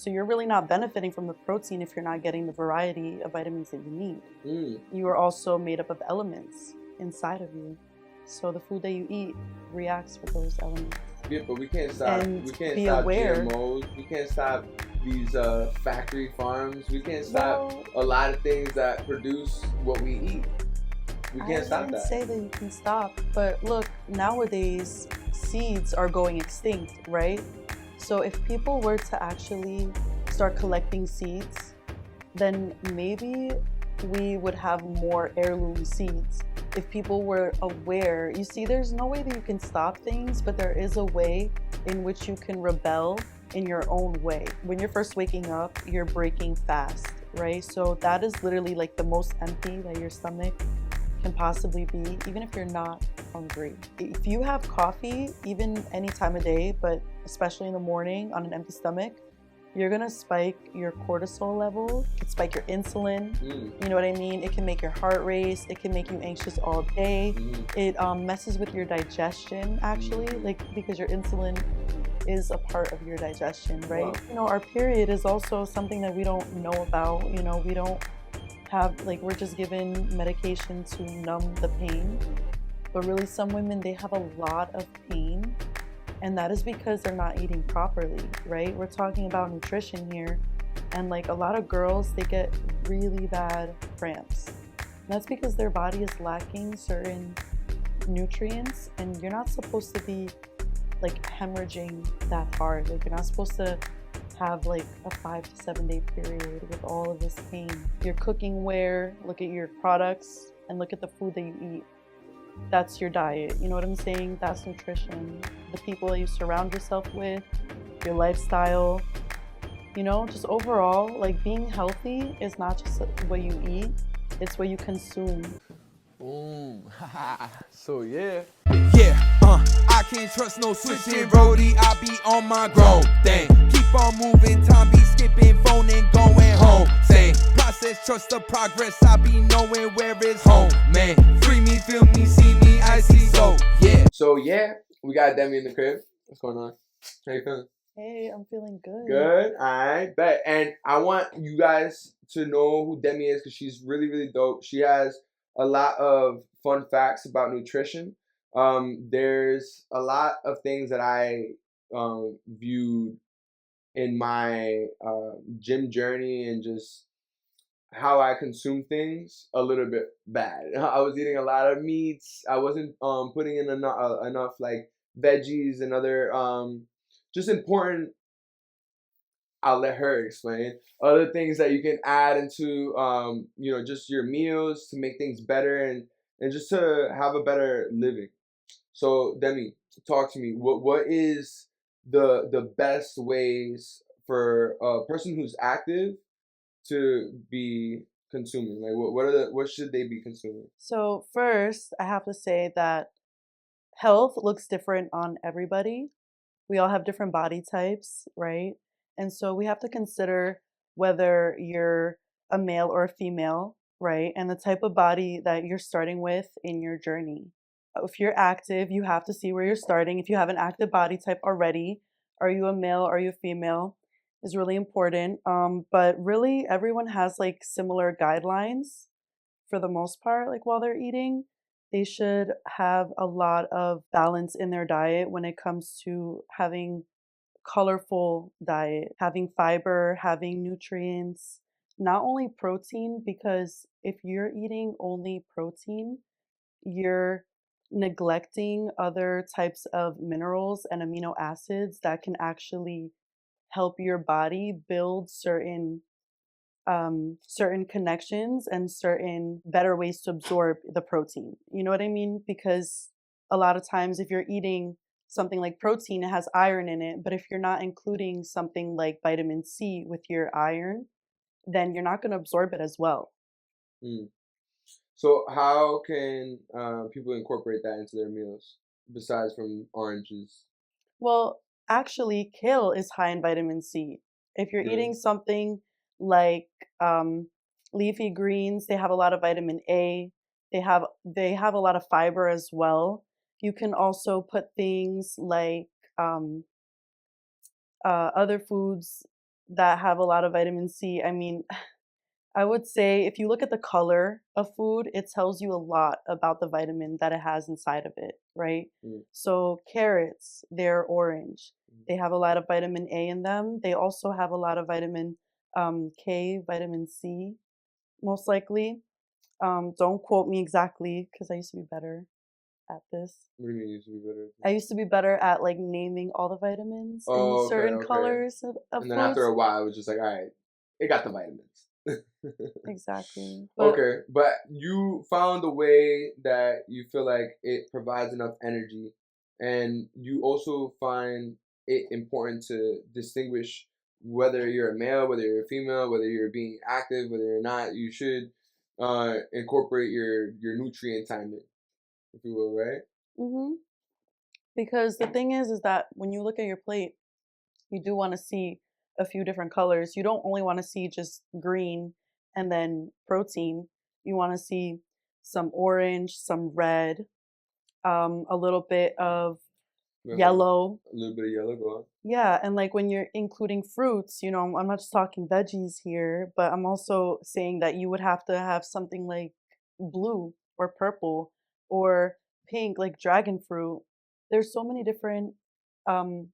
So you're really not benefiting from the protein if you're not getting the variety of vitamins that you need. You are also made up of elements inside of you. So the food that you eat reacts with those elements. Yeah, but we can't stop. And We can't be stop aware. GMOs. We can't stop these factory farms. We can't stop Well, a lot of things that produce what we eat. We can't stop I didn't that. say that you can stop, but look, nowadays seeds are going extinct, right? So if people were to actually start collecting seeds, then maybe we would have more heirloom seeds. If people were aware, you see, there's no way that you can stop things, but there is a way in which you can rebel in your own way. When you're first waking up, you're breaking fast, right? So that is literally like the most empty that your stomach can possibly be, even if you're not hungry. If you have coffee, even any time of day, but especially in the morning on an empty stomach, you're gonna spike your cortisol level. It can spike your insulin. You know what I mean? It can make your heart race. It can make you anxious all day. It messes with your digestion, actually, like because your insulin is a part of your digestion, right? Wow. You know, our period is also something that we don't know about. You know, we don't have, like, we're just given medication to numb the pain, but really some women, they have a lot of pain, and that is because they're not eating properly, right? We're talking about nutrition here, and like a lot of girls, they get really bad cramps. And that's because their body is lacking certain nutrients, and you're not supposed to be like hemorrhaging that hard. Like, you're not supposed to have like a 5 to 7 day period with all of this pain. Your cooking ware, look at your products, and look at the food that you eat. That's your diet. You know what I'm saying? That's nutrition. The people that you surround yourself with, your lifestyle, you know, just overall, like, being healthy is not just what you eat, it's what you consume. Boom. So yeah. I can't trust no switching roadie. I be on my grown thing. Keep on moving, time be skipping, phone and going home. Same process, trust the progress. I be knowing where it's home. Man, free me, feel me, see me, I see. So yeah, we got Demi in the crib. What's going on? How you feeling? Hey, I'm feeling good. Good. I bet. And I want you guys to know who Demi is because she's really, really dope. She has a lot of fun facts about nutrition. There's a lot of things that I viewed in my gym journey and just how I consume things a little bit bad. I was eating a lot of meats. I wasn't putting in enough like veggies and other just important. I'll let her explain other things that you can add into you know, just your meals to make things better and just to have a better living. So Demi, talk to me. What is the best ways for a person who's active to be consuming? Like what should they be consuming? So first, I have to say that health looks different on everybody. We all have different body types, right? And so we have to consider whether you're a male or a female, right? And the type of body that you're starting with in your journey. If you're active, you have to see where you're starting. If you have an active body type already, are you a male? Are you a female? Is really important. But really, everyone has like similar guidelines for the most part. Like, while they're eating, they should have a lot of balance in their diet when it comes to having colorful diet, having fiber, having nutrients, not only protein, because if you're eating only protein, you're neglecting other types of minerals and amino acids that can actually help your body build certain connections and certain better ways to absorb the protein. You know what I mean? Because a lot of times, if you're eating something like protein, it has iron in it, but if you're not including something like vitamin C with your iron, then you're not going to absorb it as well. Mm. So how can people incorporate that into their meals besides from oranges? Well, actually, kale is high in vitamin C. If you're eating Really? something like leafy greens, they have a lot of vitamin A. They have a lot of fiber as well. You can also put things like other foods that have a lot of vitamin C. I mean, I would say if you look at the color of food, it tells you a lot about the vitamin that it has inside of it, right? Mm. So carrots, they're orange. Mm. They have a lot of vitamin A in them. They also have a lot of vitamin K, vitamin C, most likely. Don't quote me exactly because I used to be better at this. What do you mean you used to be better? I used to be better at like naming all the vitamins in Oh, okay, certain okay. colors of And then after foods. a while, it was just like, all right, it got the vitamins. Exactly. But Okay, but you found a way that you feel like it provides enough energy, and you also find it important to distinguish whether you're a male, whether you're a female, whether you're being active, whether you're not. You should incorporate your nutrient timing, if you will, right? hmm because the thing is that when you look at your plate, you do want to see a few different colors. You don't only want to see just green and then protein. You want to see some orange, some red, a little bit of Uh-huh. yellow. A little bit of yellow, go on. Yeah, and like when you're including fruits, I'm not just talking veggies here, but I'm also saying that you would have to have something like blue or purple or pink, like dragon fruit. There's so many different um,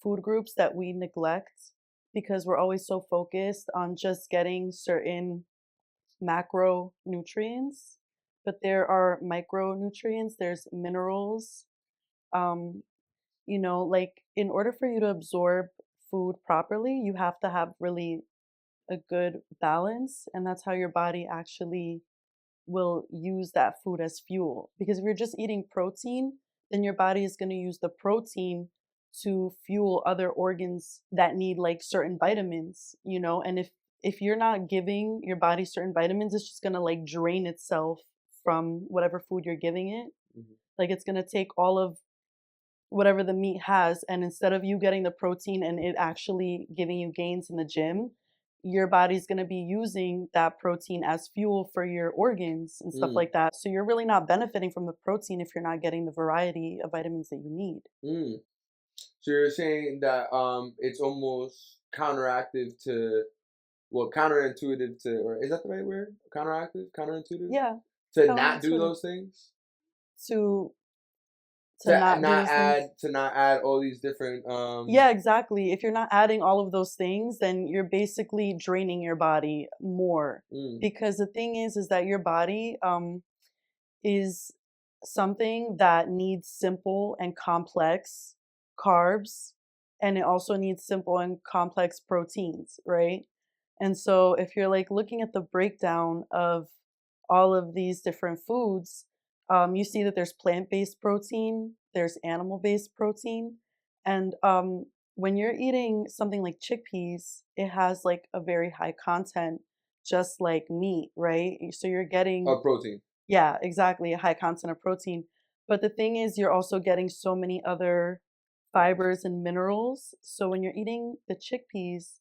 food groups that we neglect because we're always so focused on just getting certain macronutrients, but there are micronutrients, there's minerals, um, like in order for you to absorb food properly, you have to have really a good balance. And that's how your body actually will use that food as fuel. Because if you're just eating protein, then your body is going to use the protein to fuel other organs that need like certain vitamins. And if you're not giving your body certain vitamins, it's just going to like drain itself from whatever food you're giving it. Mhm. Like it's going to take all of whatever the meat has, and instead of you getting the protein and it actually giving you gains in the gym, your body's going to be using that protein as fuel for your organs and stuff Mm, like that. So you're really not benefiting from the protein if you're not getting the variety of vitamins that you need. mm. So you're saying that it's almost counteractive to, well, counterintuitive to, or is that the right word? Counteractive, counterintuitive Yeah, to not do counterintuitive those things, to not do those things. to not add all these different Yeah, exactly. If you're not adding all of those things, then you're basically draining your body more. mm, Because the thing is that your body is something that needs simple and complex carbs, and it also needs simple and complex proteins, right? And so if you're like looking at the breakdown of all of these different foods, you see that there's plant-based protein, there's animal-based protein, and when you're eating something like chickpeas, it has like a very high content, just like meat, right? So you're getting, of protein. yeah, exactly, a high content of protein. But the thing is, you're also getting so many other fibers and minerals. So when you're eating the chickpeas,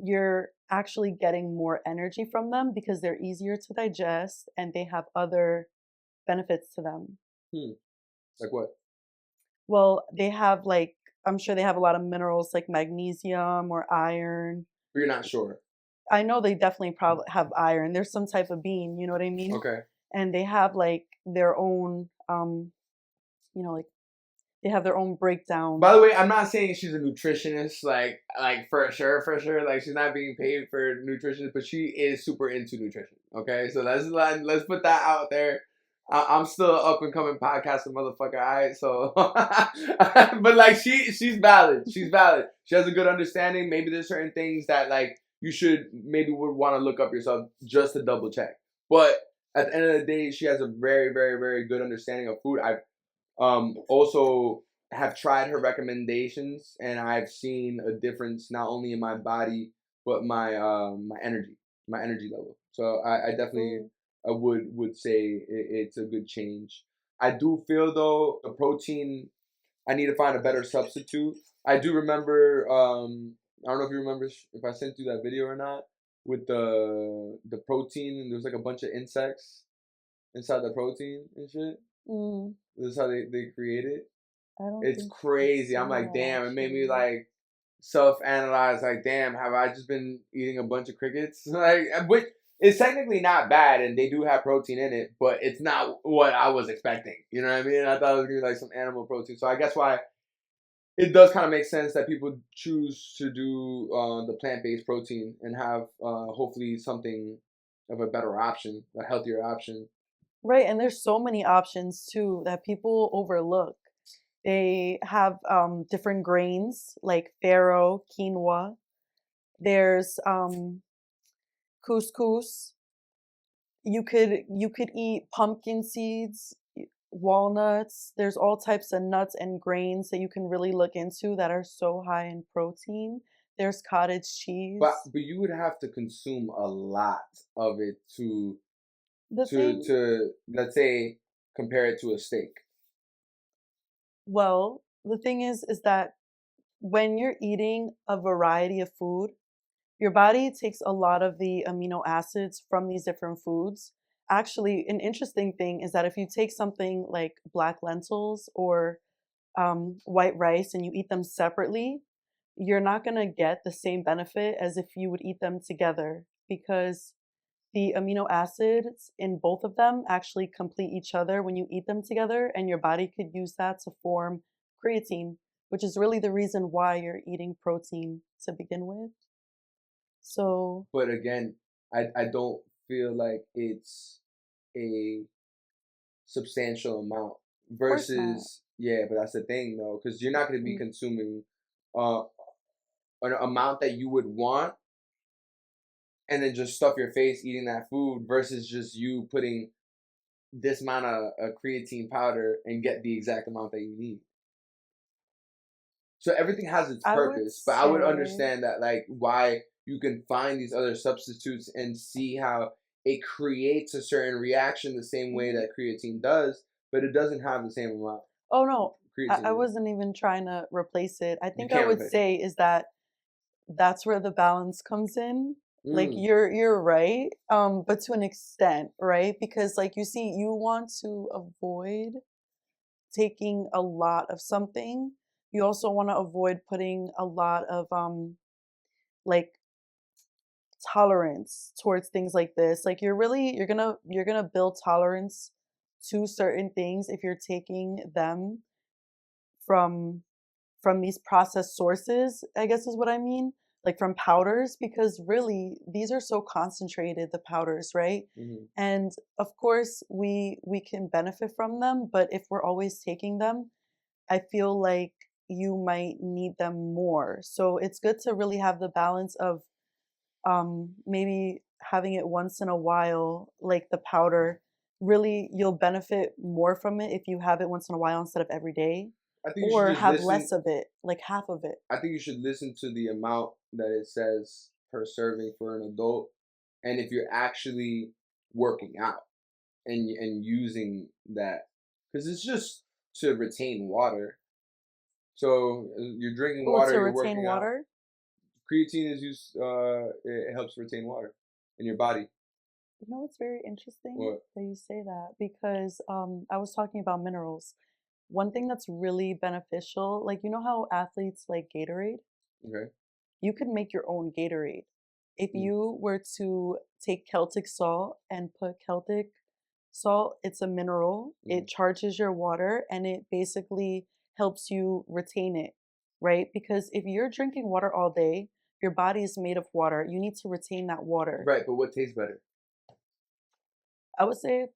you're actually getting more energy from them because they're easier to digest and they have other benefits to them. Hmm. Like what? Well, they have like, I'm sure they have a lot of minerals like magnesium or iron. But you're not sure. I know they definitely probably have iron. There's some type of bean, you know what I mean? Okay. And they have like their own, like they have their own breakdown. By the way, I'm not saying she's a nutritionist, like for sure. Like she's not being paid for nutrition, but she is super into nutrition. Okay, so let's put that out there. I'm still an up and coming podcaster, motherfucker. Alright, so, but like she's valid. She's valid. She has a good understanding. Maybe there's certain things that like you would want to look up yourself just to double check. But at the end of the day, she has a very, very, very good understanding of food. I've also have tried her recommendations, and I've seen a difference not only in my body but my energy level. So I definitely would say it's a good change. I do feel though the protein, I need to find a better substitute. I do remember I don't know if you remember if I sent you that video or not with the protein. There was like a bunch of insects inside the protein and shit. Mm, This is how they create it. I don't It's think I've crazy. I'm seen like, that damn, it made me actually. self-analyze, like, damn, have I just been eating a bunch of crickets? Like, which is technically not bad, and they do have protein in it, but it's not what I was expecting. You know what I mean? I thought it was gonna be like some animal protein. So I guess why it does kind of make sense that people choose to do the plant-based protein and have hopefully something of a better option, a healthier option. Right, and there's so many options too that people overlook. They have different grains like farro, quinoa. There's couscous. You could eat pumpkin seeds, walnuts. There's all types of nuts and grains that you can really look into that are so high in protein. There's cottage cheese. But you would have to consume a lot of it to The thing, let's say compare it to a steak. well, the thing is that when you're eating a variety of food, your body takes a lot of the amino acids from these different foods. Actually, an interesting thing is that if you take something like black lentils or white rice and you eat them separately, you're not going to get the same benefit as if you would eat them together because the amino acids in both of them actually complete each other when you eat them together, and your body could use that to form creatine, which is really the reason why you're eating protein to begin with. So, But again, I don't feel like it's a substantial amount of course not. versus yeah, but that's the thing though, because you're not going to be Mm, consuming uh, an amount that you would want and then just stuff your face eating that food versus just you putting this amount of creatine powder and get the exact amount that you need. So everything has its I would purpose, but I would say, understand that like why you can find these other substitutes and see how it creates a certain reaction the same way mhm. that creatine does, but it doesn't have the same amount of Oh no, I creatine in it. wasn't even trying to replace it. I You think I can't would replace it. say is that that's where the balance comes in. Like Mm, you're right, but to an extent, right? Because like you see, you want to avoid taking a lot of something. You also want to avoid putting a lot of like tolerance towards things like this. Like you're gonna build tolerance to certain things if you're taking them from these processed sources, I guess is what I mean, like from powders, because really these are so concentrated, the powders, right? hmm And of course we can benefit from them, but if we're always taking them, I feel like you might need them more. So it's good to really have the balance of maybe having it once in a while, like the powder. Really, you'll benefit more from it if you have it once in a while instead of every day, I think you should or just have listen. less of it, like half of it. I think you should listen to the amount that it says per serving for an adult, and if you're actually working out and using that, because it's just to retain water. So you're drinking Oh, water, to you're retain working out. water? Creatine is used. It helps retain water in your body. You know what's very interesting What? that you say that because I was talking about minerals. One thing that's really beneficial, like you know how athletes like Gatorade? Okay. You could make your own Gatorade. If Mm. you were to take Celtic salt and put Celtic salt, it's a mineral. Mm. It charges your water and it basically helps you retain it, right? Because if you're drinking water all day, your body is made of water. You need to retain that water. Right, but what tastes better? I would say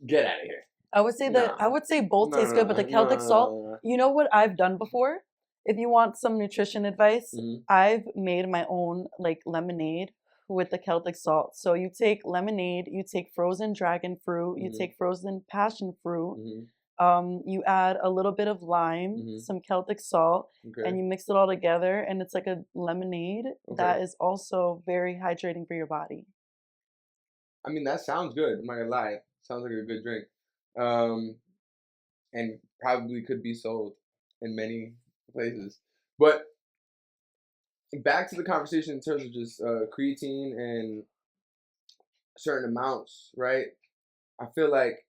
Get out of here. I Nah. would say both No, taste good, but no, the no, no, Celtic no, salt, no, no. you know what I've done before? If you want some nutrition advice, Mm-hmm. I've made my own like lemonade with the Celtic salt. So you take lemonade, you take frozen dragon fruit, you Mm-hmm. take frozen passion fruit, Mm-hmm. you add a little bit of lime, Mm-hmm. some Celtic salt, and Okay. you mix it all together, and it's like a lemonade Okay. that is also very hydrating for your body. I mean, that sounds good. I'm not gonna lie. Sounds like a good drink. Um, and probably could be sold in many places. But back to the conversation in terms of just creatine and certain amounts, right? I feel like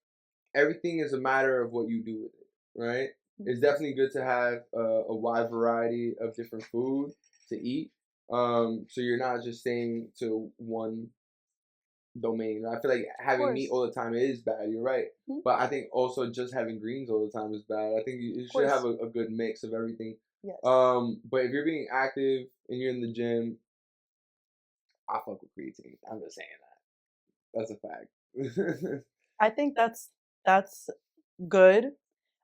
everything is a matter of what you do with it, right? It's definitely good to have a wide variety of different food, to eat. So you're not just staying to one domain. I feel like Of having meat course. all the time is bad. You're right, Mhm. but I think also just having greens all the time is bad. I think you Of should have course. a good mix of everything. Yes. But if you're being active and you're in the gym, I fuck with creatine. I'm just saying that. That's a fact. I think that's good.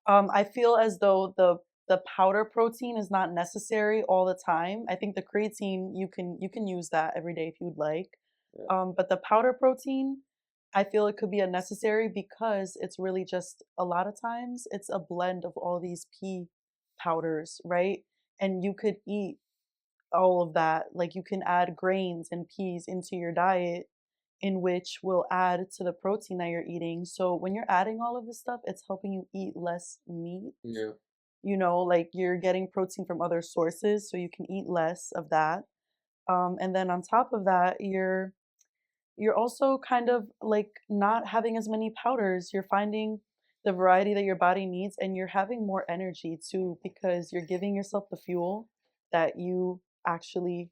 I feel as though the powder protein is not necessary all the time. I think the creatine you can use that every day if you'd like. Yeah. But the powder protein, I feel it could be unnecessary because it's really just a lot of times it's a blend of all these pea powders, right? And you could eat all of that. Like you can add grains and peas into your diet in which will add to the protein that you're eating. So when you're adding all of this stuff, it's helping you eat less meat. Yeah. Like you're getting protein from other sources, so you can eat less of that. And then on top of that, you're also kind of like not having as many powders. You're finding the variety that your body needs, and you're having more energy too because you're giving yourself the fuel that you actually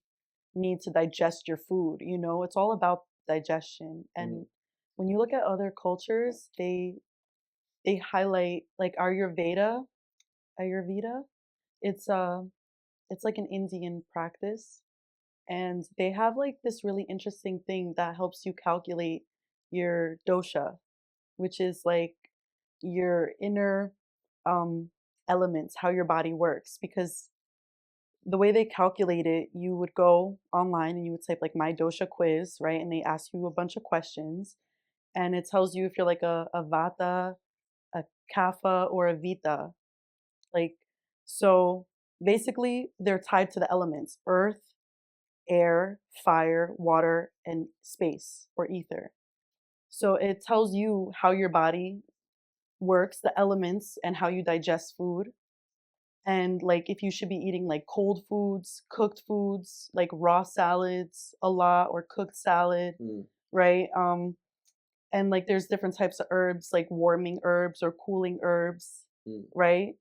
need to digest your food. It's all about digestion. Mhm. And when you look at other cultures, they highlight like Ayurveda. It's it's like an Indian practice, and they have like this really interesting thing that helps you calculate your dosha, which is like your inner um elements, how your body works. Because the way they calculate it, you would go online and you would type like my dosha quiz, right? And they ask you a bunch of questions, and it tells you if you're like a vata, a kapha, or a vita. Like, so basically, they're tied to the elements: earth, air, fire, water, and space or ether. So it tells you how your body works, the elements, and how you digest food. And like if you should be eating like cold foods, cooked foods, like raw salads a lot or cooked salad, Mm. right? And like there's different types of herbs, like warming herbs or cooling herbs, Mm. right?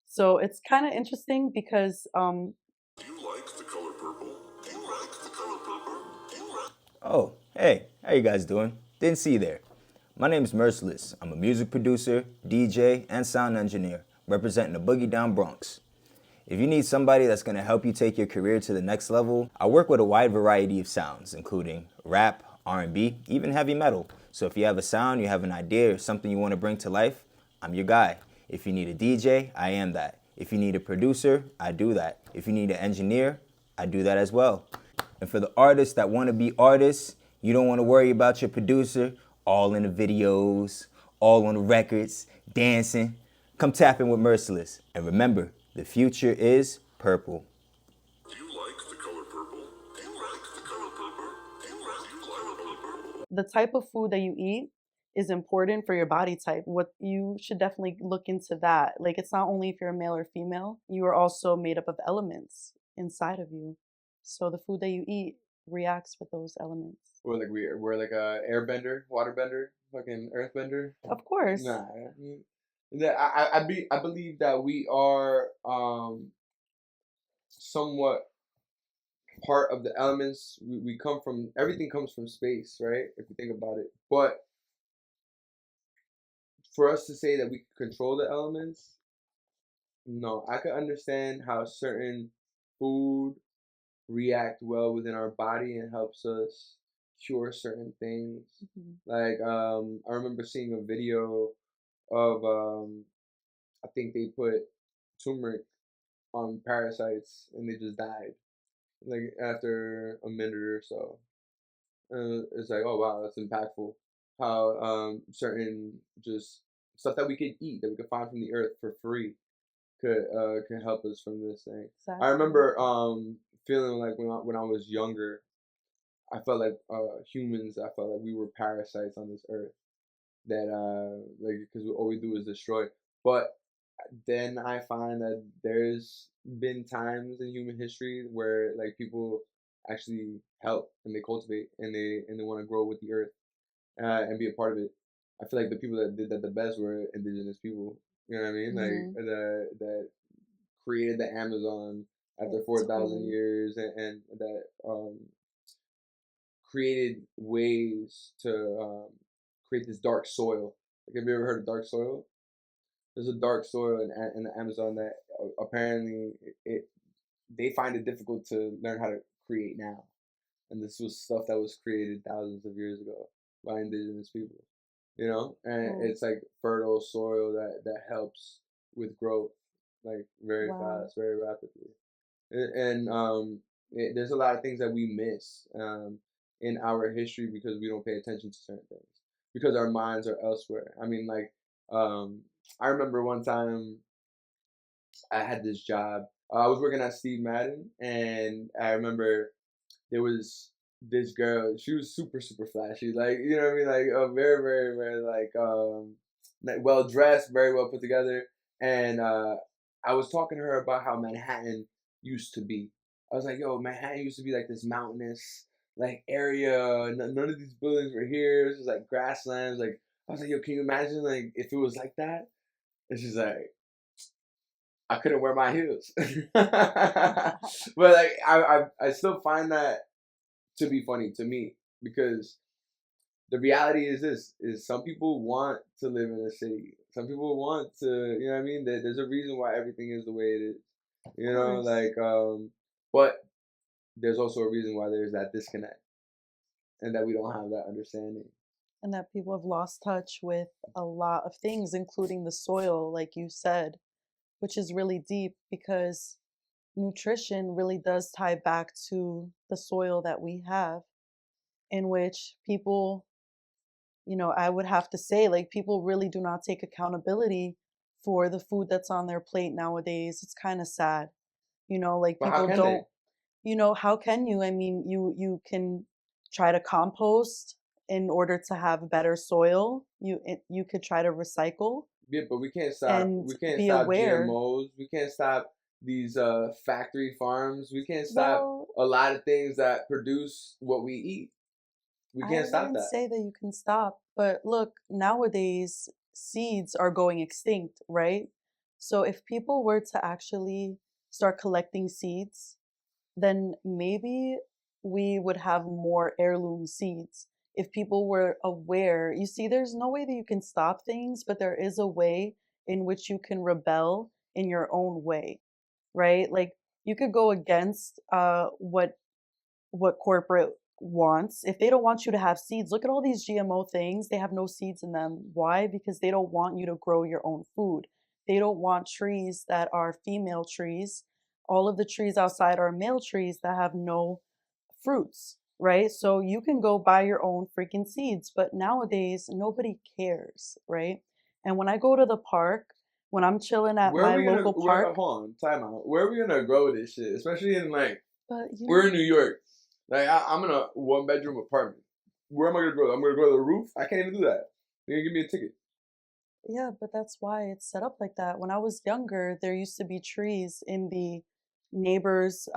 So it's kind of interesting because Do you like the color purple? Do you like the color purple? Do you like Oh, hey, how you guys doing? Didn't see you there. My name's Merciless. I'm a music producer, DJ, and sound engineer representing the Boogie Down Bronx. If you need somebody that's going to help you take your career to the next level, I work with a wide variety of sounds, including rap, R&B, even heavy metal. So if you have a sound, you have an idea, or something you want to bring to life, I'm your guy. If you need a DJ, I am that. If you need a producer, I do that. If you need an engineer, I do that as well. And for the artists that want to be artists, you don't want to worry about your producer, all in the videos, all on the records, dancing. Come tap in with Merciless. And remember, the future is purple. Do you like the color purple? Do you like the color purple? Do you like the color purple? the type of food that you eat is important for your body type. What you should definitely look into that. Like it's not only if you're a male or female, you are also made up of elements inside of you. So the food that you eat reacts with those elements. We're like a airbender, waterbender, fucking earthbender. Of course. Nah. I believe that we are somewhat part of the elements. We come from, everything comes from space, right? If you think about it. But for us to say that we can control the elements, no. I can understand how certain food react well within our body and helps us cure certain things. Mhm. Like I remember seeing a video of I think they put turmeric on parasites and they just died like after a minute or so. It's like, oh wow, that's impactful. How certain just stuff that we could eat, that we could find from the earth for free, could help us from this thing. I Exactly. remember feeling like when I was younger, I felt like humans. I felt like we were parasites on this earth. That like because all we do is destroy. But then I find that there's been times in human history where like people actually help and they cultivate and they want to grow with the earth and be a part of it. I feel like the people that did that the best were indigenous people. You know what I mean? Like Mhm. that created the Amazon after Yeah, 4,000 totally. years, and that created ways to create this dark soil. Like, have you ever heard of dark soil? There's a dark soil in the Amazon that apparently they find it difficult to learn how to create now. And this was stuff that was created thousands of years ago by indigenous people, you know? And Oh, it's like fertile soil that helps with growth, like very wow. fast, very rapidly. And there's a lot of things that we miss in our history because we don't pay attention to certain things because our minds are elsewhere. I mean, like, I remember one time I had this job. I was working at Steve Madden, and I remember there was this girl. She was super, super flashy. Like, you know what I mean? Like, very, very, very, like well dressed, very well put together. And I was talking to her about how Manhattan used to be. I was like, yo, Manhattan used to be like this mountainous like area. None of these buildings were here. It was like grasslands. Like, I was like, yo, can you imagine like if it was like that? And she's like, I couldn't wear my heels. But like I still find that to be funny to me because the reality is this is some people want to live in a city. Some people want to, you know what I mean? There's a reason why everything is the way it is. Of You know, course. like but there's also a reason why there's that disconnect and that we don't have that understanding. And that people have lost touch with a lot of things, including the soil, like you said, which is really deep because nutrition really does tie back to the soil that we have, in which people, I would have to say, like, people really do not take accountability for the food that's on their plate nowadays. It's kind of sad. Like But how people can they? don't, how can you? I mean, you can try to compost in order to have better soil. You could try to recycle Yeah, but we can't stop. and We can't be stop aware. GMOs. We can't stop these factory farms. We can't stop Well, a lot of things that produce what we eat. We I can't stop wouldn't that. say that you can stop, but look, nowadays seeds are going extinct, right? So if people were to actually start collecting seeds, then maybe we would have more heirloom seeds. If people were aware, you see, there's no way that you can stop things, but there is a way in which you can rebel in your own way, right? Like you could go against what corporate wants. If they don't want you to have seeds, look at all these GMO things. They have no seeds in them. Why? Because they don't want you to grow your own food. They don't want trees that are female trees. All of the trees outside are male trees that have no fruits, right? So you can go buy your own freaking seeds, but nowadays nobody cares, right? And when I go to the park, when I'm chilling at Where are my we gonna? local Where? park, Hold on, time out. Where are we gonna grow this shit? Especially in like but we're in New York. Like I'm in a 1 bedroom apartment. Where am I gonna grow? I'm gonna grow the roof. I can't even do that. They're gonna give me a ticket. yeah, but that's why it's set up like that. When I was younger, there used to be trees in the neighbors'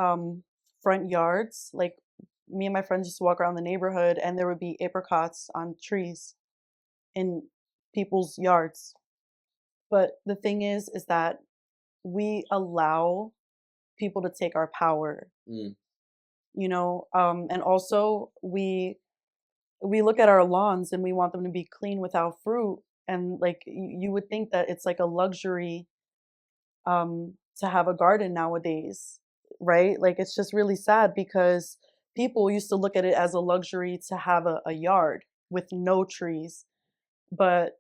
front yards. Like me and my friends used to walk around the neighborhood, and there would be apricots on trees in people's yards. But the thing is that we allow people to take our power, Mm. and also we look at our lawns and we want them to be clean without fruit, and like you would think that it's like a luxury to have a garden nowadays, right? Like it's just really sad because people used to look at it as a luxury to have a yard with no trees. But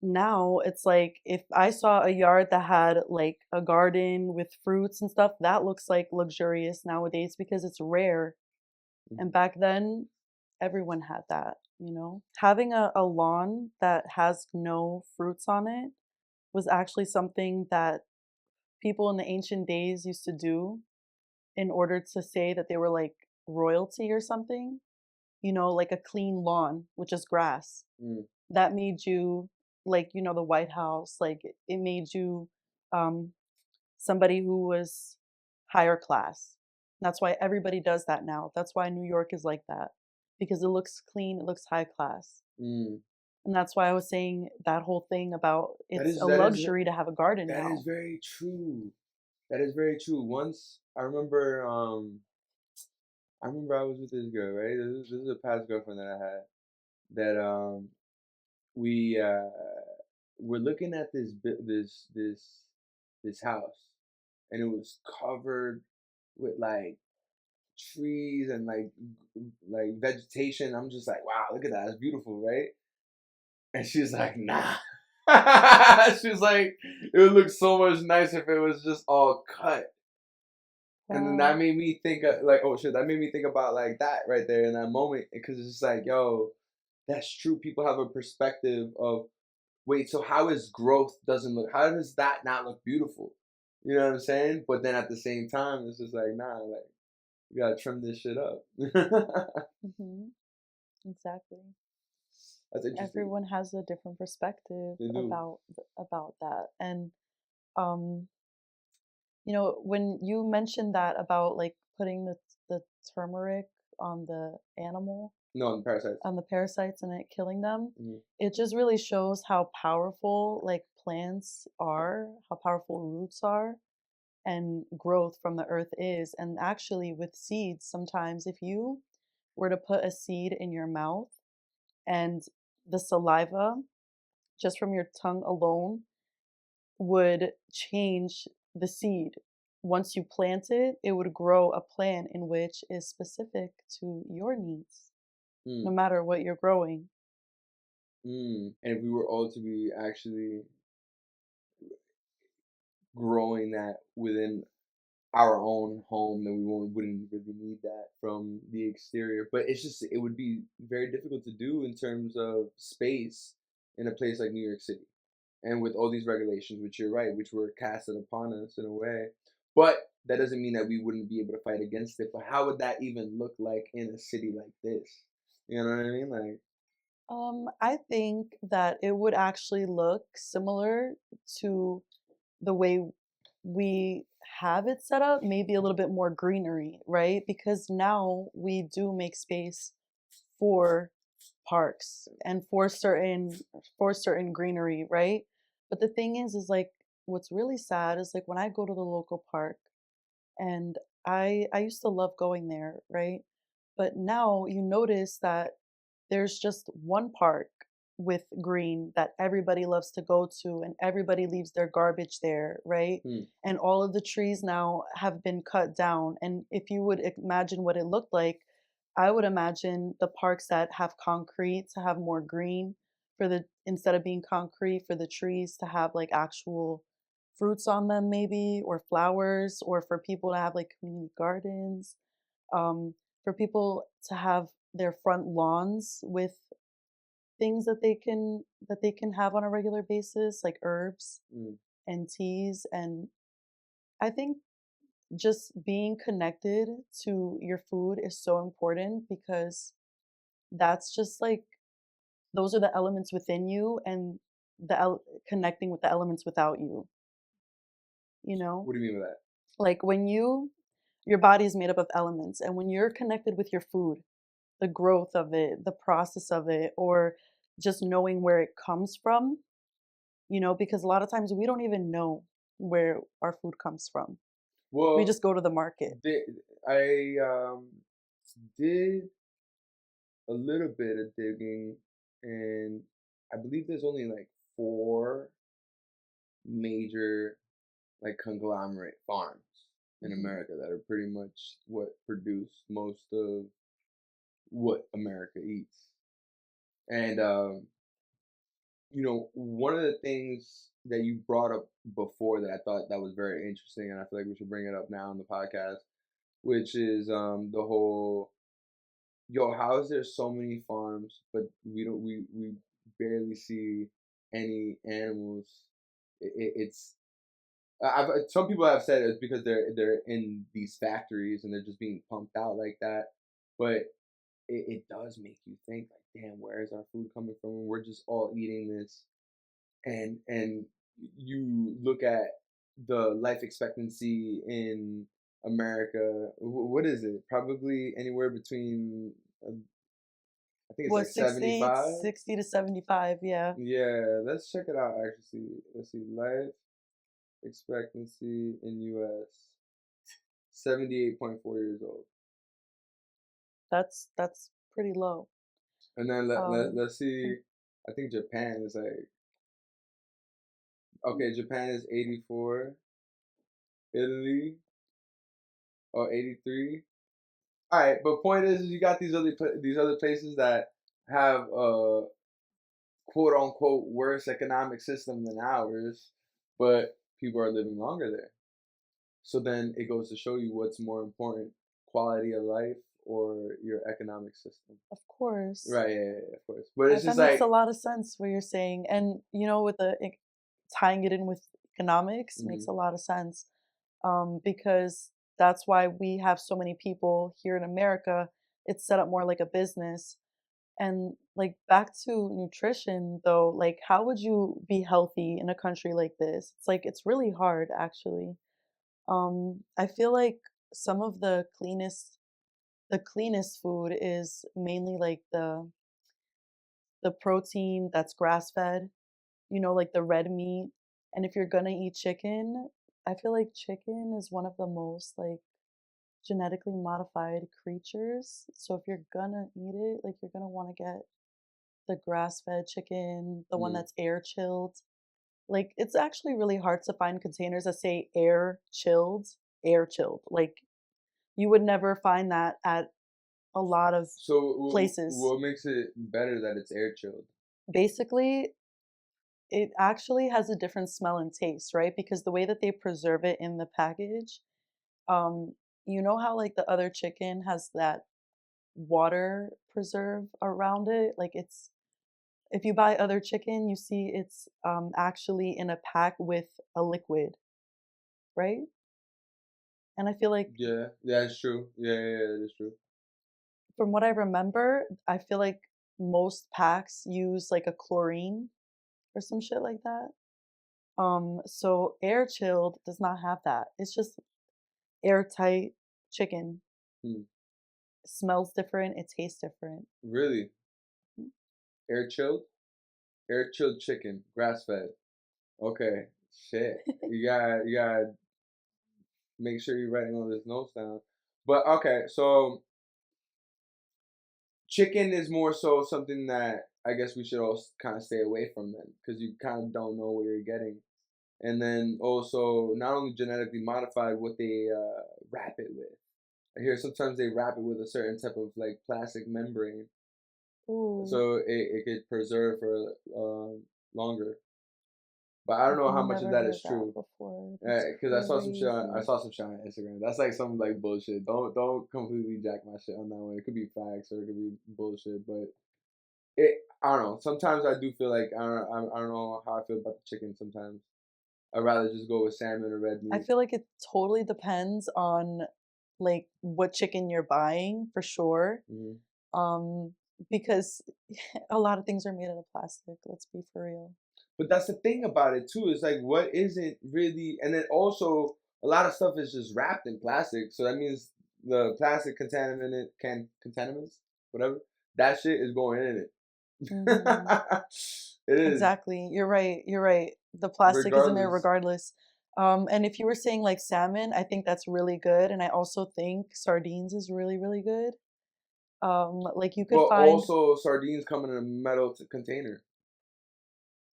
now it's like if I saw a yard that had like a garden with fruits and stuff, that looks like luxurious nowadays because it's rare. And back then, everyone had that. Having a lawn that has no fruits on it was actually something that people in the ancient days used to do in order to say that they were like royalty or something, like a clean lawn with just grass. Mm. That made you like, the White House, like it made you um, somebody who was higher class. That's why everybody does that now. That's why New York is like that because it looks clean, it looks high class. Mm. And that's why I was saying that whole thing about That it's is a that is luxury to have a garden that is now. very true. That is very true. Once I remember I was with this girl, right? This is a past girlfriend that I had. That we were looking at this house, and it was covered with like trees and like vegetation. I'm just like, wow, look at that, it's beautiful, right? And she's like, nah. She's like, it would look so much nicer if it was just all cut. And then that Wow. made me think like, oh shit, that made me think about like that right there in that moment, because it's just like, yo, that's true. People have a perspective of, wait, so how is growth doesn't look? How does that not look beautiful? You know what I'm saying? But then at the same time, it's just like, nah, like you gotta trim this shit up. Hmm. Exactly. That's interesting. Everyone has a different perspective They do. about that. And um when you mentioned that about like putting the turmeric on the animal, No, parasites. on the parasites and it killing them, Mhm. it just really shows how powerful like plants are, how powerful roots are, and growth from the earth is. And actually, with seeds, sometimes if you were to put a seed in your mouth and the saliva just from your tongue alone would change the seed. Once you plant it, it would grow a plant in which is specific to your needs, no Mm, matter what you're growing. And if we were all to be actually growing that within our own home, then wouldn't really need that from the exterior. But it's just, it would be very difficult to do in terms of space in a place like New York City, and with all these regulations, which you're right, which were casted upon us in a way. But that doesn't mean that we wouldn't be able to fight against it. But how would that even look like in a city like this? You know what I mean? Like, I think that it would actually look similar to the way we have it set up, maybe a little bit more greenery, right? Because now we do make space for parks and for certain greenery, right? But the thing is like what's really sad is like when I go to the local park, and I used to love going there, right? But now you notice that there's just one park with green that everybody loves to go to, and everybody leaves their garbage there, right? hmm, And all of the trees now have been cut down. And if you would imagine what it looked like, I would imagine the parks that have concrete to have more green, for the instead of being concrete, for the trees to have like actual fruits on them maybe, or flowers, or for people to have like community gardens, um, for people to have their front lawns with things that they can have on a regular basis, like herbs mm. and teas. And I think just being connected to your food is so important, because that's just like those are the elements within you, and connecting with the elements without you, you know? What do you mean by that? Like when your body is made up of elements, and when you're connected with your food, the growth of it, the process of it, or just knowing where it comes from, because a lot of times we don't even know where our food comes from. We Well, just go to the market. I did a little bit of digging, and I believe there's only like four major like conglomerate farms in Hmm. America that are pretty much what produce most of what America eats. And one of the things that you brought up before that I thought that was very interesting, and I feel like we should bring it up now on the podcast, which is the whole, yo, how is there so many farms, but we barely see any animals? It's some people have said it's because they're in these factories and they're just being pumped out like that, but it does make you think like, damn, where is our food coming from? We're just all eating this, and you look at the life expectancy in America. What is it? Probably anywhere between I think it's What, like 60, 75. 60 to 75? Yeah. Yeah, let's check it out. Actually, let's see. Life expectancy in U.S. 78.4 years old. That's pretty low. And then Um, let's see. I think Japan is like, okay, Japan is 84. Italy, 83. All right, but point is you got these other places that have a quote unquote worse economic system than ours, but people are living longer there. So then it goes to show you what's more important: quality of life or your economic system. of course. Right? Yeah, of course. But it's That just makes like, a lot of sense what you're saying. And, with tying it in with economics makes mhm. a lot of sense. Because that's why we have so many people here in America. It's set up more like a business. And like back to nutrition though, like how would you be healthy in a country like this? It's like it's really hard actually. I feel like some of the cleanest food is mainly like the protein that's grass fed, like the red meat. And if you're gonna eat chicken, I feel like chicken is one of the most like genetically modified creatures. So if you're gonna eat it, like you're gonna want to get the grass fed chicken, the one Mm. that's air chilled. Like it's actually really hard to find containers that say air chilled, air chilled. Like you would never find that at a lot of So places. what makes it better that it's air chilled? Basically, it actually has a different smell and taste, right? Because the way that they preserve it in the package, um, you know how like the other chicken has that water preserve around it? Like it's if you buy other chicken, you see it's actually in a pack with a liquid, right? And I feel like Yeah, that's true. Yeah, that's true. from what I remember, I feel like most packs use like a chlorine or some shit like that. So air chilled does not have that. It's just airtight chicken. Hmm. It smells different, it tastes different. Really? Air chilled? Air chilled chicken, grass fed. Okay. Shit. You gotta make sure you're writing all this notes down. But okay, so chicken is more so something that I guess we should all kind of stay away from then, because you kind of don't know what you're getting. And then also not only genetically modified, what they wrap it with. I hear sometimes they wrap it with a certain type of like plastic membrane, Ooh, so it could preserve for longer. But I don't I've know how much of never that heard is that true. before. That's Because I crazy. saw some shit on Instagram. That's like some like bullshit. Don't completely jack my shit on that one. It could be facts or it could be bullshit. But I don't know. Sometimes I do feel like I don't know how I feel about the chicken. Sometimes I'd rather just go with salmon or red I meat. feel like it totally depends on like what chicken you're buying for sure. Hmm. Um, because a lot of things are made out of plastic, let's be for real. But that's the thing about it too. Is like what isn't really, and then also a lot of stuff is just wrapped in plastic. So that means the plastic contaminants, whatever, that shit is going in it. Hmm. It is, Exactly. You're right. You're right. The plastic is in there regardless. regardless. And if you were saying like salmon, I think that's really good. And I also think sardines is really, really good. Like you could But find, also sardines come in a metal container,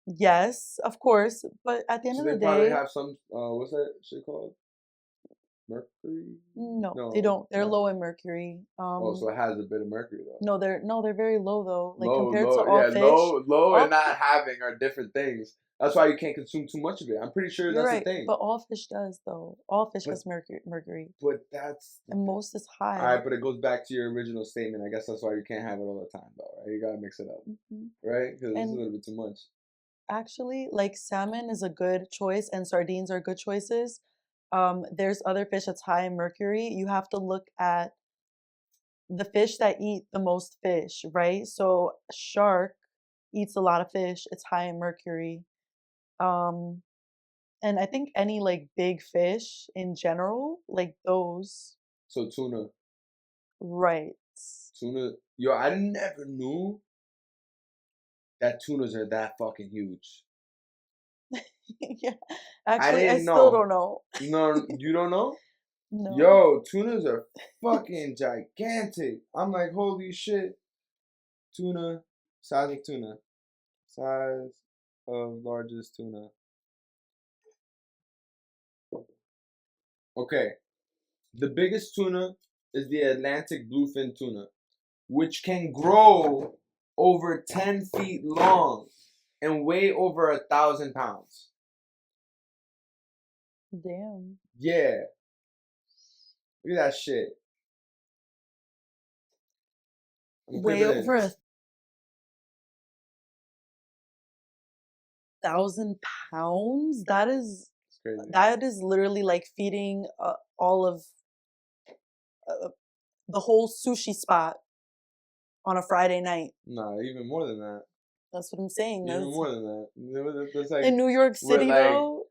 yes, of course, but at the end so of the they probably day, have some. What's that shit called? Mercury? no, they No, don't. They're no. low in mercury. Oh, so it has a bit of mercury though. No, they're very low though. Like Low, compared to low, all yeah, fish, low, and all not having are different things. That's why you can't consume too much of it. I'm pretty sure you're that's the right, thing. but all fish does though. All fish But has mercury, that's and most is all high. right. But it goes back to your original statement. I guess that's why you can't have it all the time, though, right? You gotta mix it up, Hmm. right? Because it's a And little bit too much. actually, like salmon is a good choice, and sardines are good choices. There's other fish that's high in mercury. You have to look at the fish that eat the most fish, right? So shark eats a lot of fish. It's high in mercury. Um, and I think any like big fish in general, like those, So right? tuna. Yo, I never knew that tunas are that fucking huge. Yeah. I Actually, I didn't still know. don't know. No, you don't know? No. Yo, tunas are fucking gigantic. I'm like, holy shit. Tuna, size of tuna. Size of largest tuna. Okay. The biggest tuna is the Atlantic bluefin tuna, which can grow over 10 feet long and weigh over 1,000 pounds. Damn. Yeah. Look at that shit. I'm Way creeping in. over 1,000 pounds? It's crazy. That is literally like feeding all of the whole sushi spot on a Friday night. Nah, even more than that. That's what I'm saying. Even That's, more than that. That's like, in New York we're City, like, though,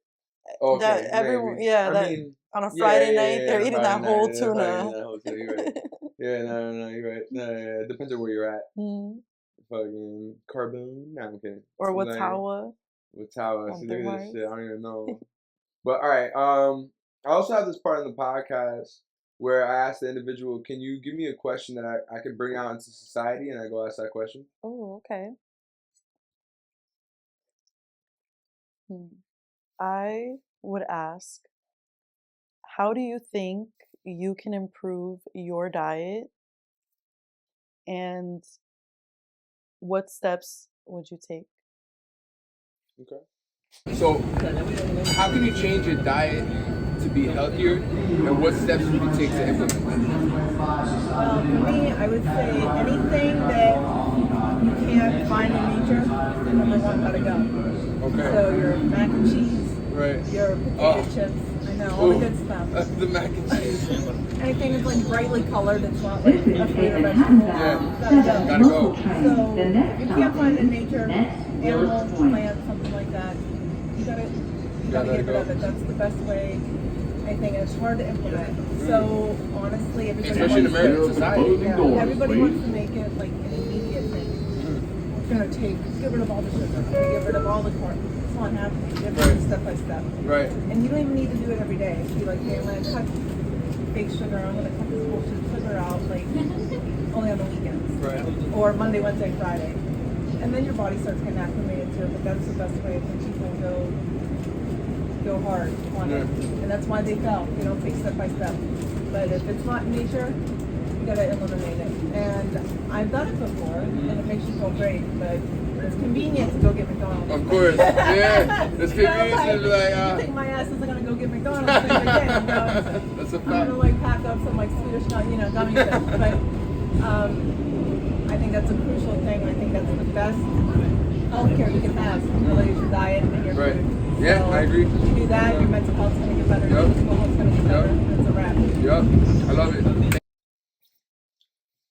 that okay, everyone, maybe. yeah, I that mean, on a yeah, Friday yeah, night, yeah, they're on a eating Friday that whole night, yeah, probably tuna. that whole tuna, you're right. Yeah, no, you're right. No, yeah, it depends on where you're at. Mm. Fucking carbone. Nah, I'm kidding. Or I'm like, Watawa. Watawa. See, look at this Otherwise. shit. I don't even know. But all right. I also have this part in the podcast where I ask the individual, "Can you give me a question that I can bring out into society?" And I go ask that question. Oh, okay. I would ask, how do you think you can improve your diet, and what steps would you take? Okay. So, how can you change your diet to be healthier, and what steps would you take to implement that? Well, for me, I would say anything that you can't find in nature, number one, gotta go. Okay. So your mac and cheese, Right. your potato chips, I know, all the good stuff. The mac and cheese. Anything that's like brightly colored that's not like a fruit or vegetable, Yeah. gotta go. Gotta go. So if you can't find it in nature, animal, plant, something like that, you gotta Gotta get rid go. of it. That's the best way. I think it's hard to implement. So honestly, everybody Especially in wants American to, society. yeah, everybody wants to make it like an immediate thing. It's gonna get rid of all the sugar, get rid of all the corn. It's not happening. You have to do it step by step. Right. And you don't even need to do it every day. Be like, hey, I'm gonna cut fake sugar. I'm gonna cut this bullshit sugar out like only on the weekends. Right. Or Monday, Wednesday, Friday. And then your body starts getting acclimated to it. But that's the best way for people to go hard on it. And that's why they fell. They don't take step by step. But if it's not in nature, you gotta eliminate it. And I've done it before, and it makes you feel great. But it's convenient to go get McDonald's. Of course. Yeah. It's You know, convenient to be like, you think my ass isn't gonna go get McDonald's every day? That's a I'm gonna fact. like pack up some like Swedish, gummy fish. But I think that's a crucial thing. I think that's the best healthcare you can have related to your diet and your Right. food. Yeah, So I agree. If you do that, your mental health's gonna get better. Your Yep. physical health's gonna get better. Yep. It's a wrap. Yup. I love it.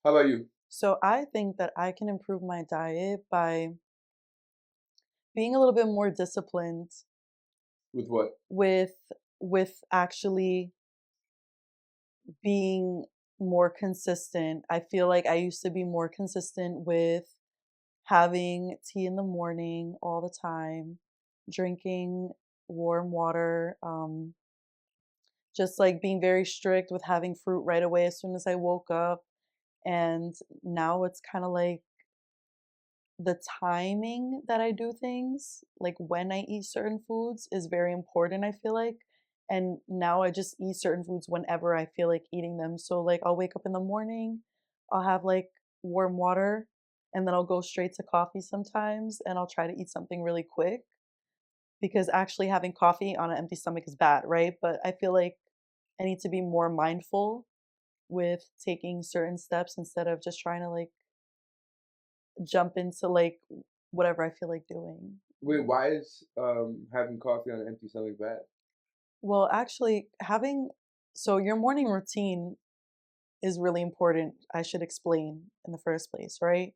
How about you? So I think that I can improve my diet by being a little bit more disciplined With what? with actually being more consistent. I feel like I used to be more consistent with having tea in the morning all the time, drinking warm water, just like being very strict with having fruit right away as soon as I woke up. And now it's kind of like the timing that I do things, like when I eat certain foods, is very important, I feel like. And now I just eat certain foods whenever I feel like eating them. So, like, I'll wake up in the morning, I'll have like warm water, and then I'll go straight to coffee sometimes, and I'll try to eat something really quick because actually having coffee on an empty stomach is bad, right? But I feel like I need to be more mindful with taking certain steps instead of just trying to like jump into like whatever I feel like doing. Wait, why is having coffee on an empty stomach bad? Well, actually, so your morning routine is really important. I should explain in the first place, right?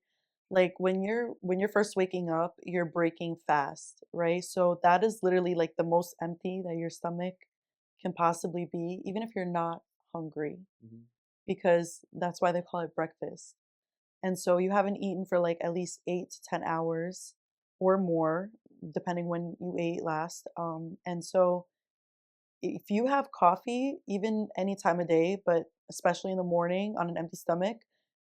Like when you're first waking up, you're breaking fast, right? So that is literally like the most empty that your stomach can possibly be, even if you're not hungry, Mhm. because that's why they call it breakfast. And so you haven't eaten for like at least 8 to 10 hours or more. depending when you ate last. And so if you have coffee, even any time of day, but especially in the morning on an empty stomach,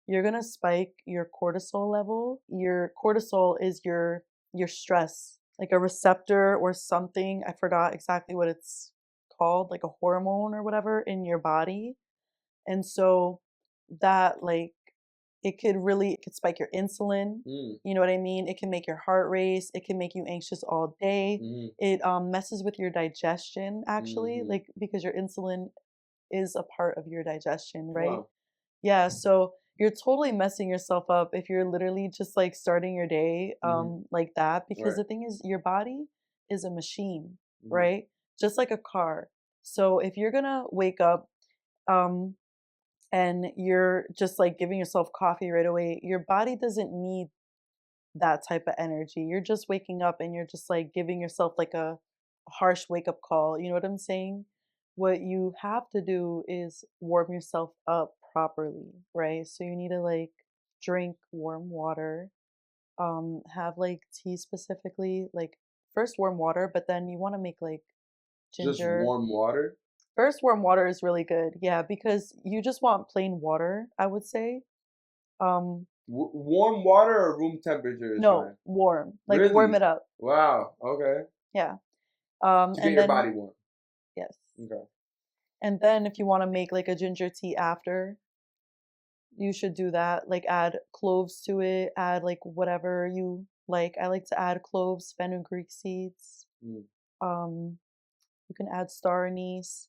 you're gonna spike your cortisol level. Your cortisol is your stress, like a receptor or something. I forgot exactly what it's called, like a hormone or whatever in your body. And so that like it could spike your insulin. Mm. You know what I mean? It can make your heart race. It can make you anxious all day. Mm. It messes with your digestion actually, Mhm. like because your insulin is a part of your digestion, right? Wow. Yeah, so you're totally messing yourself up if you're literally just like starting your day Mhm. like that, because Right. the thing is your body is a machine, Mhm. right? Just like a car. So if you're gonna wake up um and you're just like giving yourself coffee right away, your body doesn't need that type of energy. You're just waking up and you're just like giving yourself like a harsh wake up call. You know what I'm saying? What you have to do is warm yourself up properly, right? So you need to like drink warm water, have like tea specifically, like first warm water, but then you want to make like Just ginger. warm water? First warm water is really good. Yeah, because you just want plain water, I would say. Um Warm water or room temperature is no, fine. warm. Like warm Really? it up. Wow. Okay. Yeah. To get And your then body warm. yes. Okay. And then if you want to make like a ginger tea after, you should do that. Like add cloves to it, add like whatever you like. I like to add cloves, fenugreek seeds. Mm. Um, you can add star anise.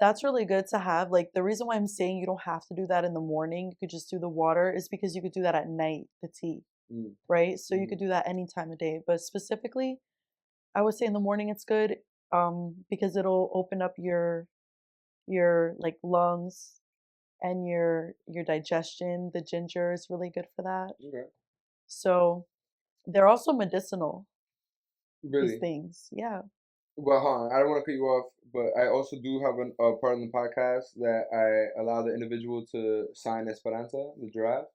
That's really good to have. Like the reason why I'm saying you don't have to do that in the morning, you could just do the water, is because you could do that at night, the tea, Mm. right? So you Mhm. could do that any time of day. But specifically, I would say in the morning it's good, because it'll open up your like lungs and your digestion. The ginger is really good for that. Okay. So they're also medicinal, these Really? things. Yeah. Well, hold on. I don't want to cut you off, but I also do have a part in the podcast that I allow the individual to sign Esperanza, the giraffe.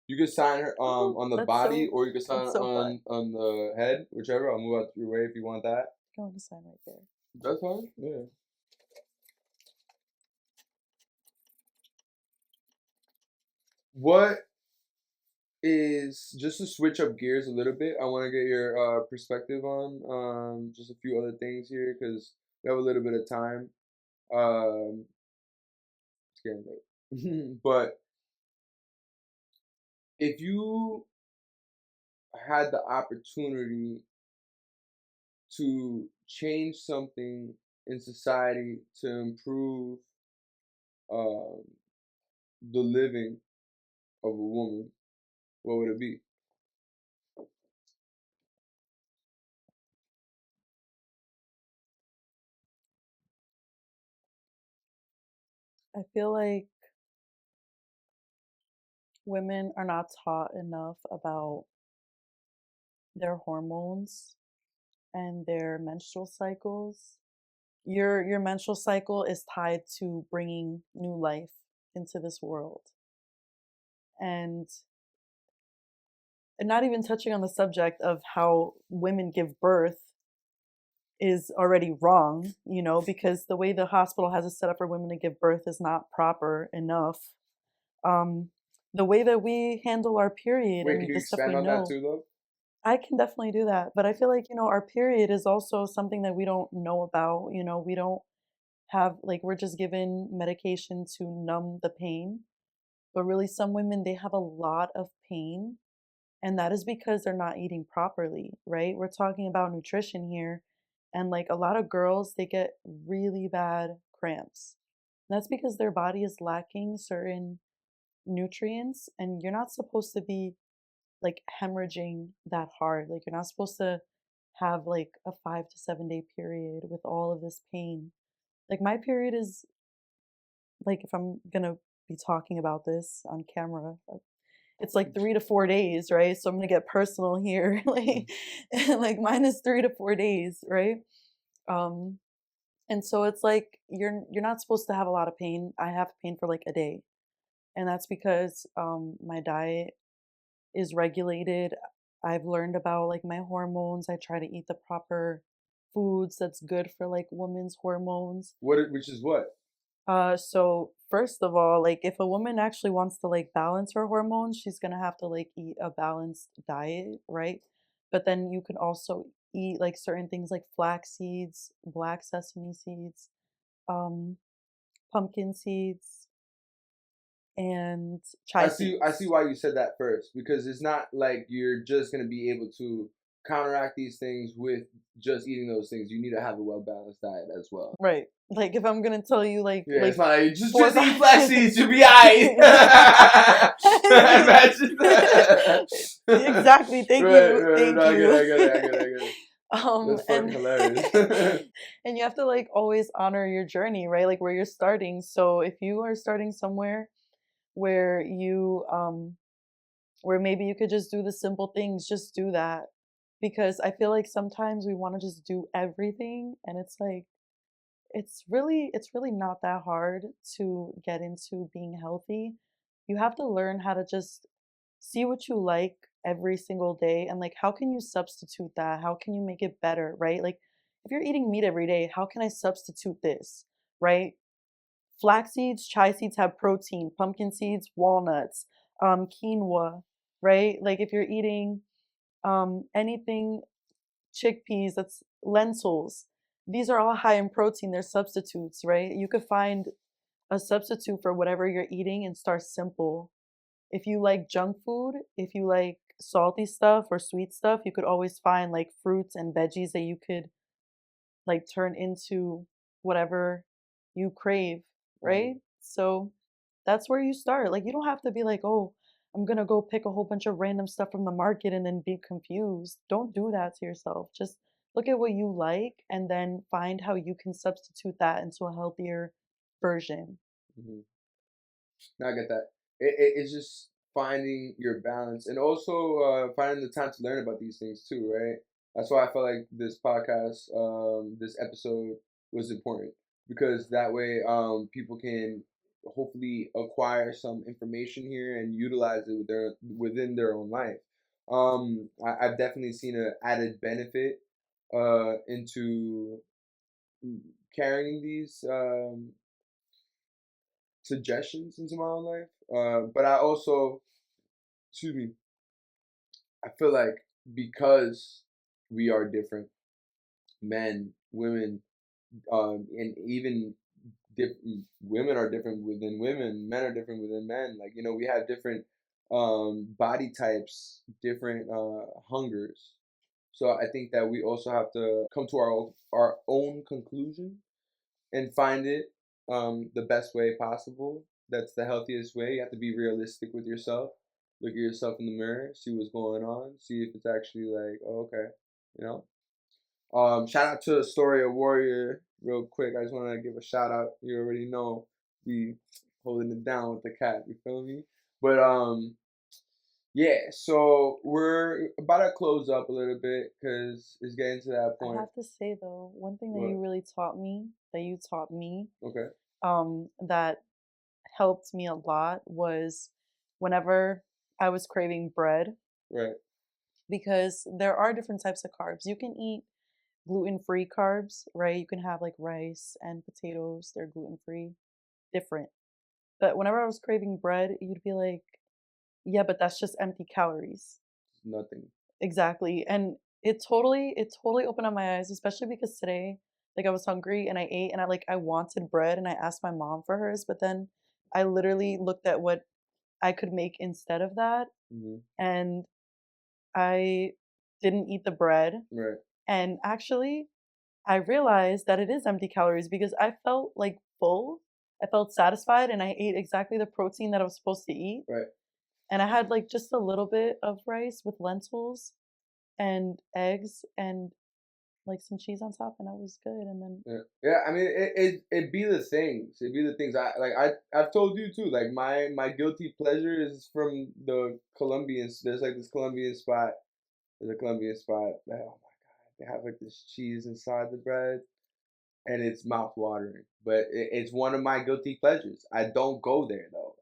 You can sign her Oh, on the body, or you can sign that's so fun. on the head, whichever. I'll move out your way if you want that. Go on to sign right there. That's fine. Yeah. What is, just to switch up gears a little bit, I want to get your perspective on just a few other things here because we have a little bit of time. Um, it's getting late, but if you had the opportunity to change something in society to improve um, the living of a woman, what would it be? I feel like women are not taught enough about their hormones and their menstrual cycles. Your menstrual cycle is tied to bringing new life into this world. And not even touching on the subject of how women give birth is already wrong, because the way the hospital has it set up for women to give birth is not proper enough. Um, the way that we handle our period, I Wait, mean, can you the stuff expand we on that know, too, though? I can definitely do that. But I feel like, our period is also something that we don't know about. We don't have, like, we're just given medication to numb the pain. But really, some women, they have a lot of pain. And that is because they're not eating properly, right? We're talking about nutrition here. And like a lot of girls, they get really bad cramps. That's because their body is lacking certain nutrients, and you're not supposed to be like hemorrhaging that hard. Like you're not supposed to have like a 5 to 7 day period with all of this pain. Like my period is, like, if I'm gonna be talking about this on camera, it's like 3 to 4 days, right? So I'm gonna get personal here. Mm. Like mine is 3 to 4 days, right? Um, and so it's like you're not supposed to have a lot of pain. I have pain for like a day, and that's because my diet is regulated. I've learned about like my hormones. I try to eat the proper foods that's good for like women's hormones. Which is what? So first of all, like if a woman actually wants to like balance her hormones, she's gonna have to like eat a balanced diet, right? But then you can also eat like certain things like flax seeds, black sesame seeds, um, pumpkin seeds, and chai I see seeds. why you said that first, because it's not like you're just gonna be able to counteract these things with just eating those things. You need to have a well balanced diet as well. Right. Like if I'm gonna tell you Yeah, it's like not like four or just eat five flax seeds, you'll be alright. Imagine that. Exactly. Thank Right, you. right, Thank no, you. I get it. That's fucking And hilarious. and you have to like always honor your journey, right? Like where you're starting. So if you are starting somewhere where you where maybe you could just do the simple things, just do that. Because I feel like sometimes we want to just do everything and it's like it's really not that hard to get into being healthy. You have to learn how to just see what you like every single day and like how can you substitute that? How can you make it better, right? Like if you're eating meat every day, how can I substitute this, right? Flax seeds, chai seeds have protein, pumpkin seeds, walnuts, quinoa, right? Like if you're eating anything chickpeas, that's lentils. These are all high in protein. They're substitutes, right? You could find a substitute for whatever you're eating and start simple. If you like junk food, if you like salty stuff or sweet stuff, you could always find like fruits and veggies that you could like turn into whatever you crave, right? So that's where you start. Like you don't have to be like, "Oh, I'm going to go pick a whole bunch of random stuff from the market and then be confused." Don't do that to yourself. Just look at what you like and then find how you can substitute that into a healthier version. Mhm. No, I get that. It's just finding your balance and also finding the time to learn about these things too, right? That's why I felt like this podcast, this episode was important because that way people can hopefully acquire some information here and utilize it within their own life. I've definitely seen an added benefit into carrying these suggestions into my own life. But I also, excuse me, I feel like because we are different, men, women, and even women are different within women, men are different within men. Like, we have different body types, different hungers. So I think that we also have to come to our own conclusion and find it the best way possible. That's the healthiest way. You have to be realistic with yourself. Look at yourself in the mirror, see what's going on, see if it's actually like, oh, okay, you know. Shout out to Story of Warrior, real quick. I just want to give a shout out. You already know, be holding it down with the cat. You feel me? But yeah. So we're about to close up a little bit because it's getting to that I point. have to say though, one thing that What? you really taught me, that you taught me, Okay. that helped me a lot was whenever I was craving bread, Right. because there are different types of carbs. You can eat gluten-free carbs, right? You can have like rice and potatoes, they're gluten-free, different. But whenever I was craving bread, you'd be like, yeah, but that's just empty calories. Nothing. Exactly. And it totally opened up my eyes, especially because today, like I was hungry and I ate and I wanted bread and I asked my mom for hers, but then I literally looked at what I could make instead of that Hmm. and I didn't eat the bread. Right. And actually, I realized that it is empty calories because I felt like full. I felt satisfied and I ate exactly the protein that I was supposed to eat. Right. And I had like just a little bit of rice with lentils and eggs and like some cheese on top and I was good. And then Yeah, yeah. I mean, it be the things. It be the things. I've told you too. Like my guilty pleasure is from the Colombians. There's like this Colombian spot. There's a Colombian spot that, oh my god, they have like this cheese inside the bread, and it's mouth watering. But it's one of my guilty pleasures. I don't go there though.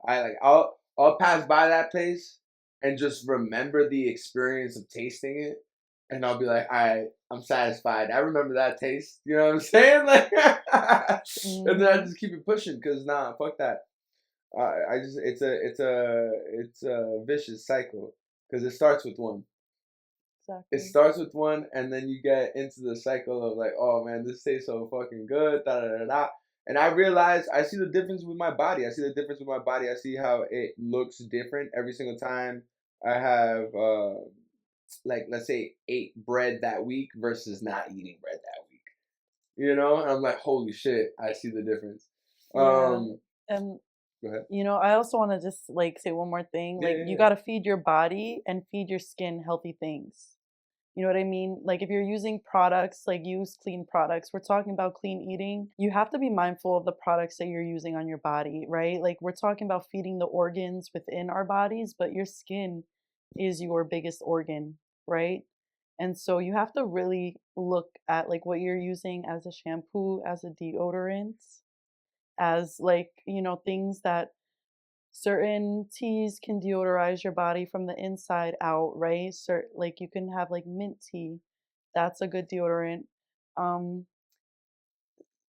I'll pass by that place, and just remember the experience of tasting it. And I'll be like, all right, I'm satisfied. I remember that taste. You know what I'm saying? Like, and then I Mhm. just keep it pushing because nah, fuck that. I just it's a vicious cycle because it starts with one. It Exactly. starts with one, and then you get into the cycle of like, oh man, this tastes so fucking good, da da da da. And I realize I see the difference with my body. I see the difference with my body. I see how it looks different every single time I have, like, let's say, ate bread that week versus not eating bread that week. You know, and I'm like, holy shit, I see the difference. Yeah. Um, And Go ahead. I also want to just like say one more thing. Yeah, Like yeah, you yeah. got to feed your body and feed your skin healthy things. You know what I mean? Like if you're using products, like use clean products. We're talking about clean eating. You have to be mindful of the products that you're using on your body, right? Like we're talking about feeding the organs within our bodies, but your skin is your biggest organ, right? And so you have to really look at like what you're using as a shampoo, as a deodorant, as like, things that certain teas can deodorize your body from the inside out, right? Like you can have like mint tea. That's a good deodorant. Um,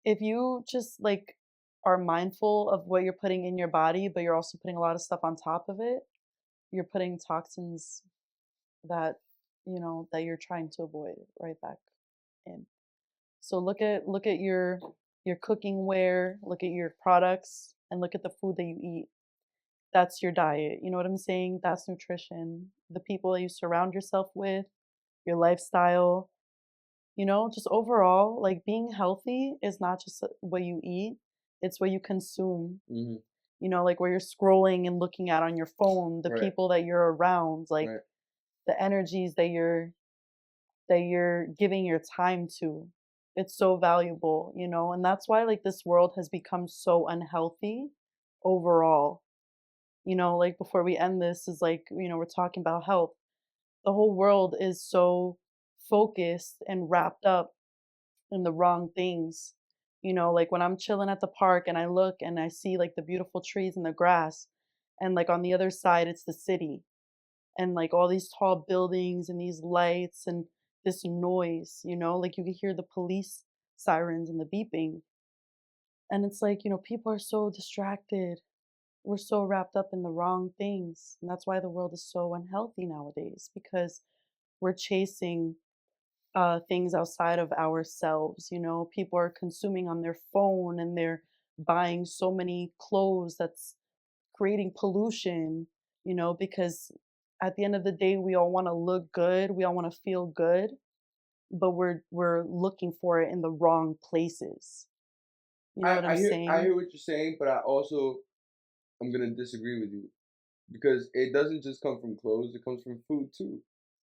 if you just like are mindful of what you're putting in your body, but you're also putting a lot of stuff on top of it, you're putting toxins that, that you're trying to avoid right back in. So look at your cooking ware, look at your products, and look at the food that you eat. That's your diet. You know what I'm saying? That's nutrition. The people that you surround yourself with, your lifestyle, just overall, like being healthy is not just what you eat, it's what you consume. Hmm. Like where you're scrolling and looking at on your phone, the Right, people that you're around, like right. the energies that you're giving your time to. It's so valuable, and that's why like this world has become so unhealthy overall. Like before we end this is like, we're talking about health. The whole world is so focused and wrapped up in the wrong things. Like when I'm chilling at the park and I look and I see like the beautiful trees and the grass, and like on the other side, it's the city and like all these tall buildings and these lights and this noise, like you can hear the police sirens and the beeping. And it's like, people are so distracted, we're so wrapped up in the wrong things. And that's why the world is so unhealthy nowadays because we're chasing things outside of ourselves. People are consuming on their phone and they're buying so many clothes that's creating pollution, because at the end of the day, we all want to look good, we all want to feel good, but we're looking for it in the wrong places. You know what I'm I saying? hear what you're saying, but I also I'm gonna disagree with you because it doesn't just come from clothes; it comes from food too.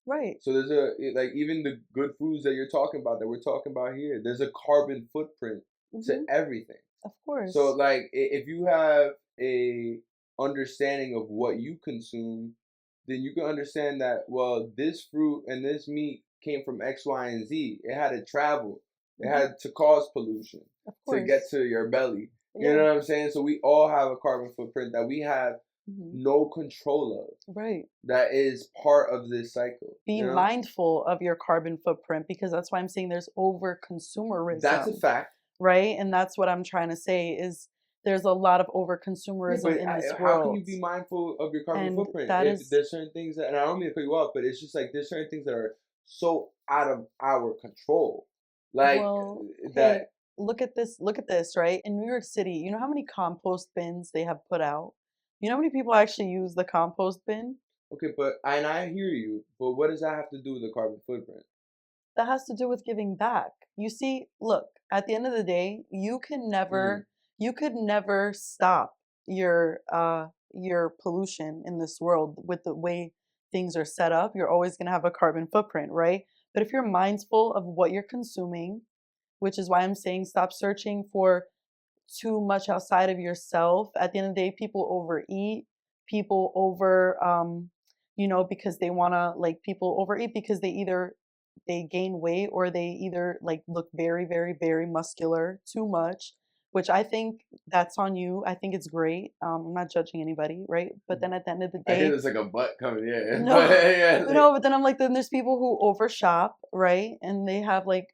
Right. So like even the good foods that you're talking about that we're talking about here, there's a carbon footprint to Hmm. everything. Of So course. like if you have a understanding of what you consume, then you can understand that well this fruit and this meat came from X, Y, and Z. It had to travel. It Hmm. had to cause pollution Of to get course. to your belly. You Yeah. know what I'm saying? So we all have a carbon footprint that we have Hmm. no control of. Right. That is part of this cycle. Be You know? mindful of your carbon footprint because that's why I'm saying there's over That's a consumerism, fact. right? And that's what I'm trying to say is there's a lot of over Yeah, consumerism but in this how can world. you be mindful of your carbon And footprint that if is, there's certain things that, and I don't mean to cut you off, but it's just like there's certain things that are so out of our control, like well, that. hey, look at this, right? In New York City, you know how many compost bins they have put out? You know how many people actually use the compost bin? Okay, but and I hear you, but what does that have to do with the carbon footprint? That has to do with giving back. You see, look, at the end of the day, Mm, you could never stop your pollution in this world with the way things are set up. You're always going to have a carbon footprint, right? But if you're mindful of what you're consuming, which is why I'm saying stop searching for too much outside of yourself. At the end of the day, people overeat, people because they want to, like, people overeat because they gain weight or they either like look very, very, very muscular too much, which I think that's on you. I think it's great. I'm not judging anybody, right? But then at the end of the I hear day, there's like a butt coming, yeah. no, But yeah, no, but then I'm like, then there's people who overshop, right? And they have like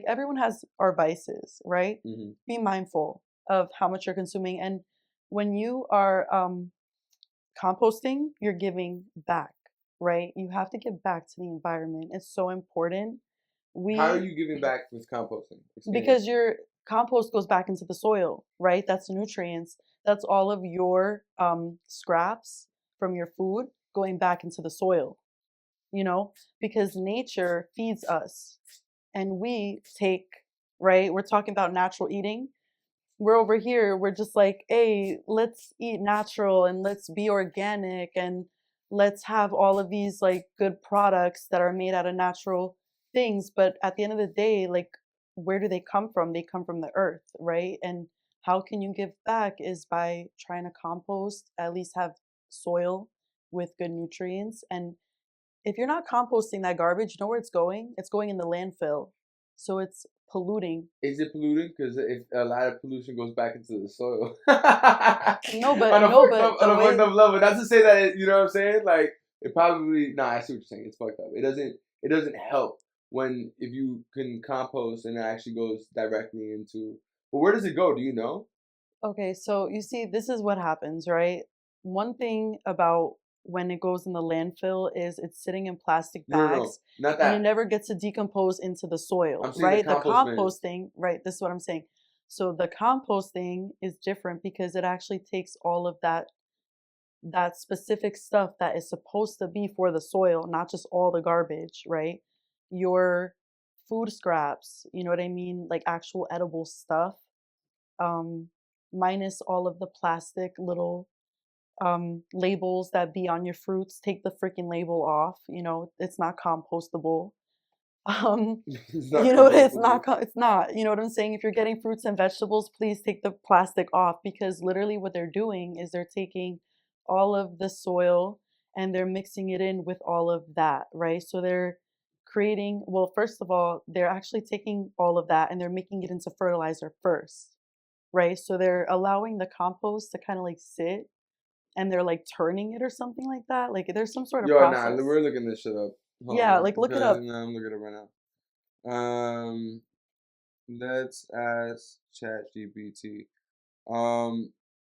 everyone has our vices, right? Mhm. Be mindful of how much you're consuming. And when you are composting, you're giving back, right? You have to give back to the environment. It's so important. How are We you giving back with composting? Explain. Because your compost goes back into the soil, right? That's the nutrients. That's all of your scraps from your food going back into the soil, because nature feeds us and we take, right? We're talking about natural eating. We're over here, we're just like, hey, let's eat natural and let's be organic and let's have all of these like good products that are made out of natural things. But at the end of the day, like, where do they come from? They come from the earth, right? And how can you give back is by trying to compost, at least have soil with good nutrients. And if you're not composting that garbage, you know where it's going? It's going in the landfill. So it's polluting. Is it polluting? Because if a lot of pollution goes back into the soil, No, but on a no, fucked but up, the on a fucked way up level. Not to say that you know what I'm saying. Like it probably. Nah, I see what you're saying. It's fucked up. It doesn't. It doesn't help when if you can compost and it actually goes directly into. But where does it go? Do you know? Okay, so you see, this is what happens, right? One thing about when it goes in the landfill is it's sitting in plastic No, no, no, bags not and it that. never gets to decompose into the soil, I'm saying the right? The compost bin. composting, right? This is what I'm saying. So the composting is different because it actually takes all of that specific stuff that is supposed to be for the soil, not just all the garbage, right? Your food scraps, you know what I mean? Like actual edible stuff, um, minus all of the plastic little labels that be on your fruits. Take the freaking label off. It's not compostable. Um, It's not it's not. compostable. It's not. You know what I'm saying? If you're getting fruits and vegetables, please take the plastic off because literally what they're doing is they're taking all of the soil and they're mixing it in with all of that, right? So they're creating. Well, first of all, they're actually taking all of that and they're making it into fertilizer first, right? So they're allowing the compost to kind of like sit and they're like turning it or something like that. Like there's some sort of Yo, nah, process. we're looking this shit up. Hold Yeah, on. like look it Because up. nah, I'm looking it up right now. Let's ask ChatGPT.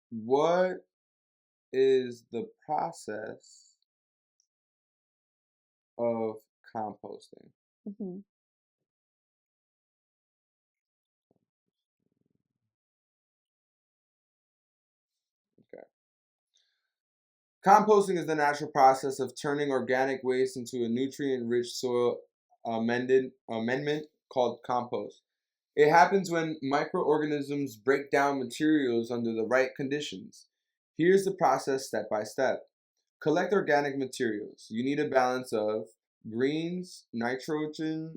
What is the process of composting? Hmm. Okay. Composting is the natural process of turning organic waste into a nutrient-rich soil amendment called compost. It happens when microorganisms break down materials under the right conditions. Here's the process step by step. Collect organic materials. You need a balance of greens, nitrogen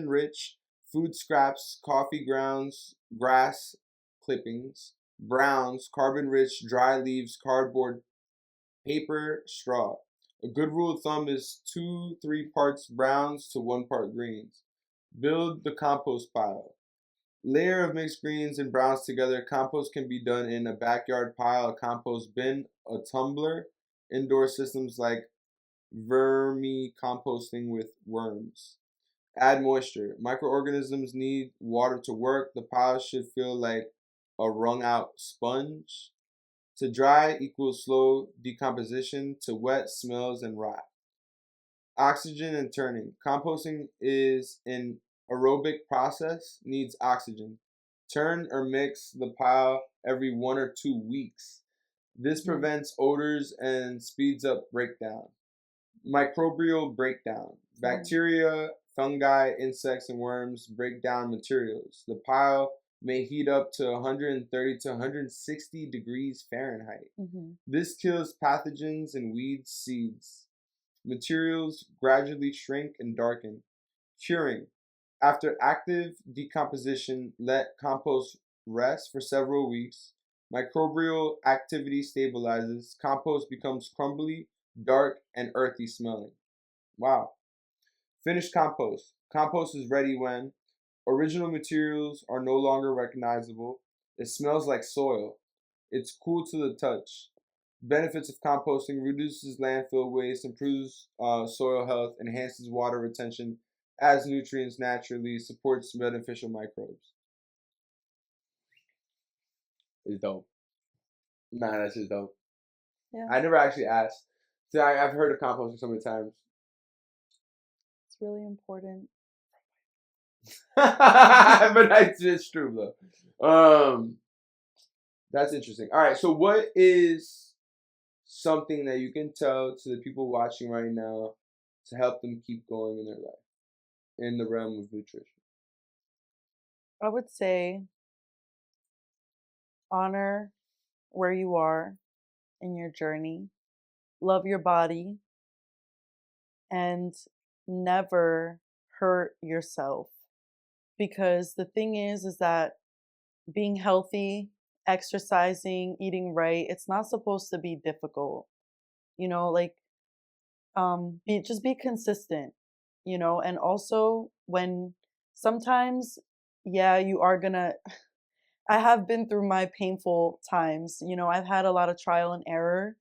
rich, food scraps, coffee grounds, grass clippings, browns, carbon rich, dry leaves, cardboard, paper, straw. A good rule of thumb is 2-3 parts browns to 1 part greens. Build the compost pile. Layer of mixed greens and browns together. Compost can be done in a backyard pile, a compost bin, a tumbler, indoor systems like vermicomposting with worms. Add moisture. Microorganisms need water to work. The pile should feel like a wrung out sponge. To dry equals slow decomposition. To wet smells and rot. Oxygen and turning. Composting is an aerobic process, needs oxygen. Turn or mix the pile every 1 or 2 weeks. This prevents odors and speeds up breakdown. Microbial breakdown. Bacteria, fungi, insects, and worms break down materials. The pile may heat up to 130 to 160 degrees Fahrenheit. Hmm. This kills pathogens and weeds seeds. Materials gradually shrink and darken. Curing. After active decomposition, let compost rest for several weeks. Microbial activity stabilizes. Compost becomes crumbly, dark, and earthy smelling. Wow. Finished compost. Compost is ready when original materials are no longer recognizable. It smells like soil. It's cool to the touch. Benefits of composting: reduces landfill waste, improves soil health, enhances water retention, adds nutrients naturally, supports beneficial microbes. It's dope. Nah, that's just dope. Yeah. I never actually asked. So I've heard of composting so many times. It's really important. But that's just true, though. That's interesting. All right, so what is something that you can tell to the people watching right now to help them keep going in their life in the realm of nutrition? I would say honor where you are in your journey, love your body, and never hurt yourself. Because the thing is that being healthy, exercising, eating right, it's not supposed to be difficult. You know, like just be consistent, you know, and also when sometimes, yeah, you are gonna I have been through my painful times. You know, I've had a lot of trial and error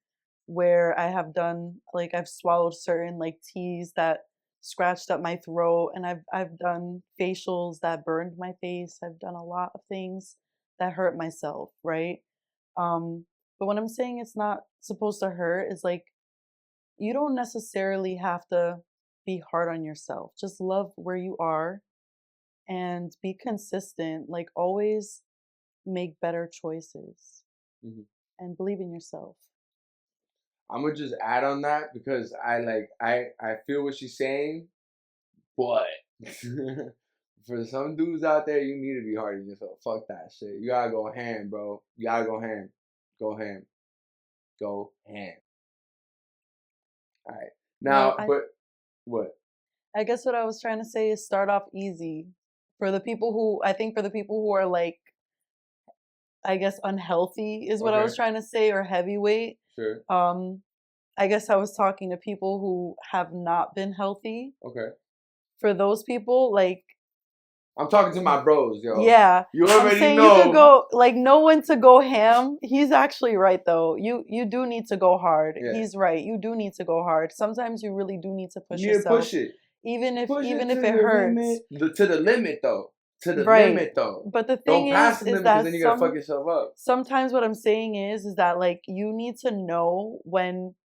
where I have done like I've swallowed certain like teas that scratched up my throat, and I've done facials that burned my face. I've done a lot of things that hurt myself, right? But what I'm saying it's not supposed to hurt is like you don't necessarily have to be hard on yourself. Just love where you are and be consistent. Like always make better choices Mhm. and believe in yourself. I'm gonna just add on that because I feel what she's saying, but for some dudes out there, you need to be hard on yourself. Fuck that shit. You gotta go ham, bro. You gotta go ham. Go ham. Go ham. All right. No, Now, but what? I guess what I was trying to say is start off easy. For the people who, I think for the people who are like, I guess unhealthy is what I was Okay. trying to say, or heavyweight. Sure. I guess I was talking to people who have not been healthy. Okay. For those people, like, I'm talking to my bros, yo. yeah, You I'm already saying know. you could go, like, know when to go ham. He's actually right though. You do need to go hard. Yeah. He's right. You do need to go hard. Sometimes you really do need to push You need to yourself, push it. even if Push even it if to it the hurts. limit. To the limit, though. To the Right. limit, though. But the Don't thing pass the is limit because that then you're gonna fuck yourself up. sometimes what I'm saying is that like you need to know when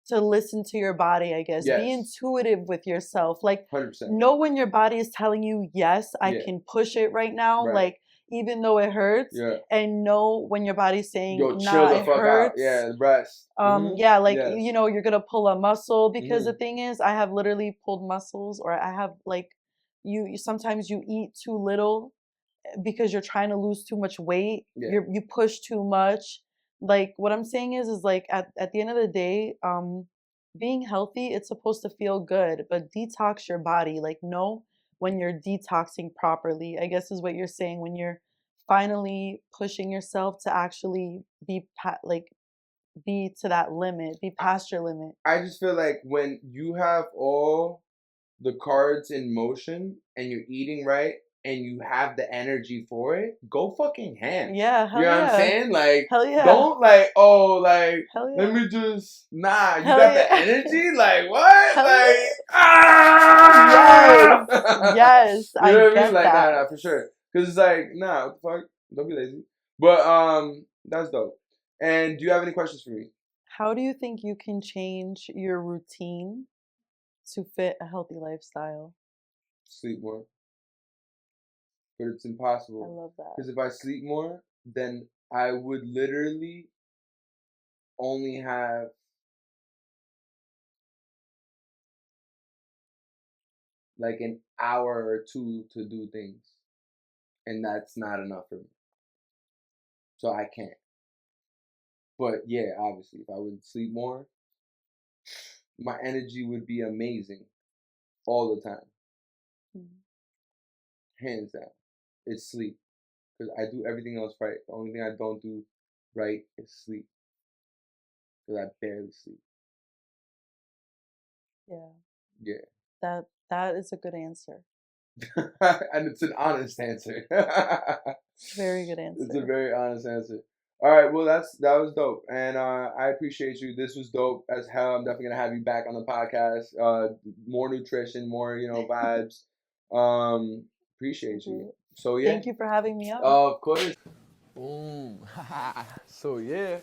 to listen to your body, I guess. Be Yes. intuitive with yourself. Like 100%. know when your body is telling you, yes, I Yeah. can push it right now, Right. like even though it hurts. Yeah. And know when your body's saying, Yo, nah, chill the it fuck hurts. out. Yeah, the breast. Yeah, like Yes. you know, you're gonna pull a muscle because the Mhm. thing is, I have literally pulled muscles, or I have like you sometimes you eat too little because you're trying to lose too much weight. Yeah. You push too much. Like what I'm saying is like at the end of the day, being healthy, it's supposed to feel good, but detox your body. Like know when you're detoxing properly, I guess is what you're saying, when you're finally pushing yourself to actually like be to that limit, be past your limit. I just feel like when you have all the cards in motion and you're eating right and you have the energy for it, go fucking ham. Yeah, hell You know yeah. what I'm saying? Like, Hell yeah. don't like, oh, like, Hell yeah. let me just, nah, you Hell got yeah. the energy? Like, what? Hell Like, yeah. ah! Yes, You know what I get mean? Like, that. nah, for sure. Because it's like, nah, what the fuck? Don't be lazy. But, that's dope. And do you have any questions for me? How do you think you can change your routine to fit a healthy lifestyle? Sleep more. But it's I impossible. love that. Because if I sleep more, then I would literally only have like an hour or two to do things. And that's not enough for me. So I can't. But yeah, obviously, if I would sleep more, my energy would be amazing all the time. Hands down. It's sleep. Because I do everything else right. The only thing I don't do right is sleep. Because I barely sleep. Yeah. Yeah. That is a good answer. And it's an honest answer. Very good answer. It's a very honest answer. All right, well that was dope, and I appreciate you. This was dope as hell. I'm definitely gonna have you back on the podcast. More nutrition, more vibes. Appreciate you. So yeah. Thank you for having me on. Of course. Boom. So yeah.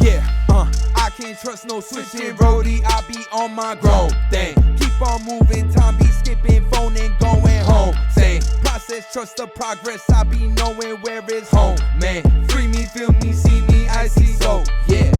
Yeah, I can't trust no switching roadie. I be on my grown thing. Keep on moving, time be skipping, phone and going home. Same process, trust the progress. I be knowing where it's home, man. Free me, feel me, see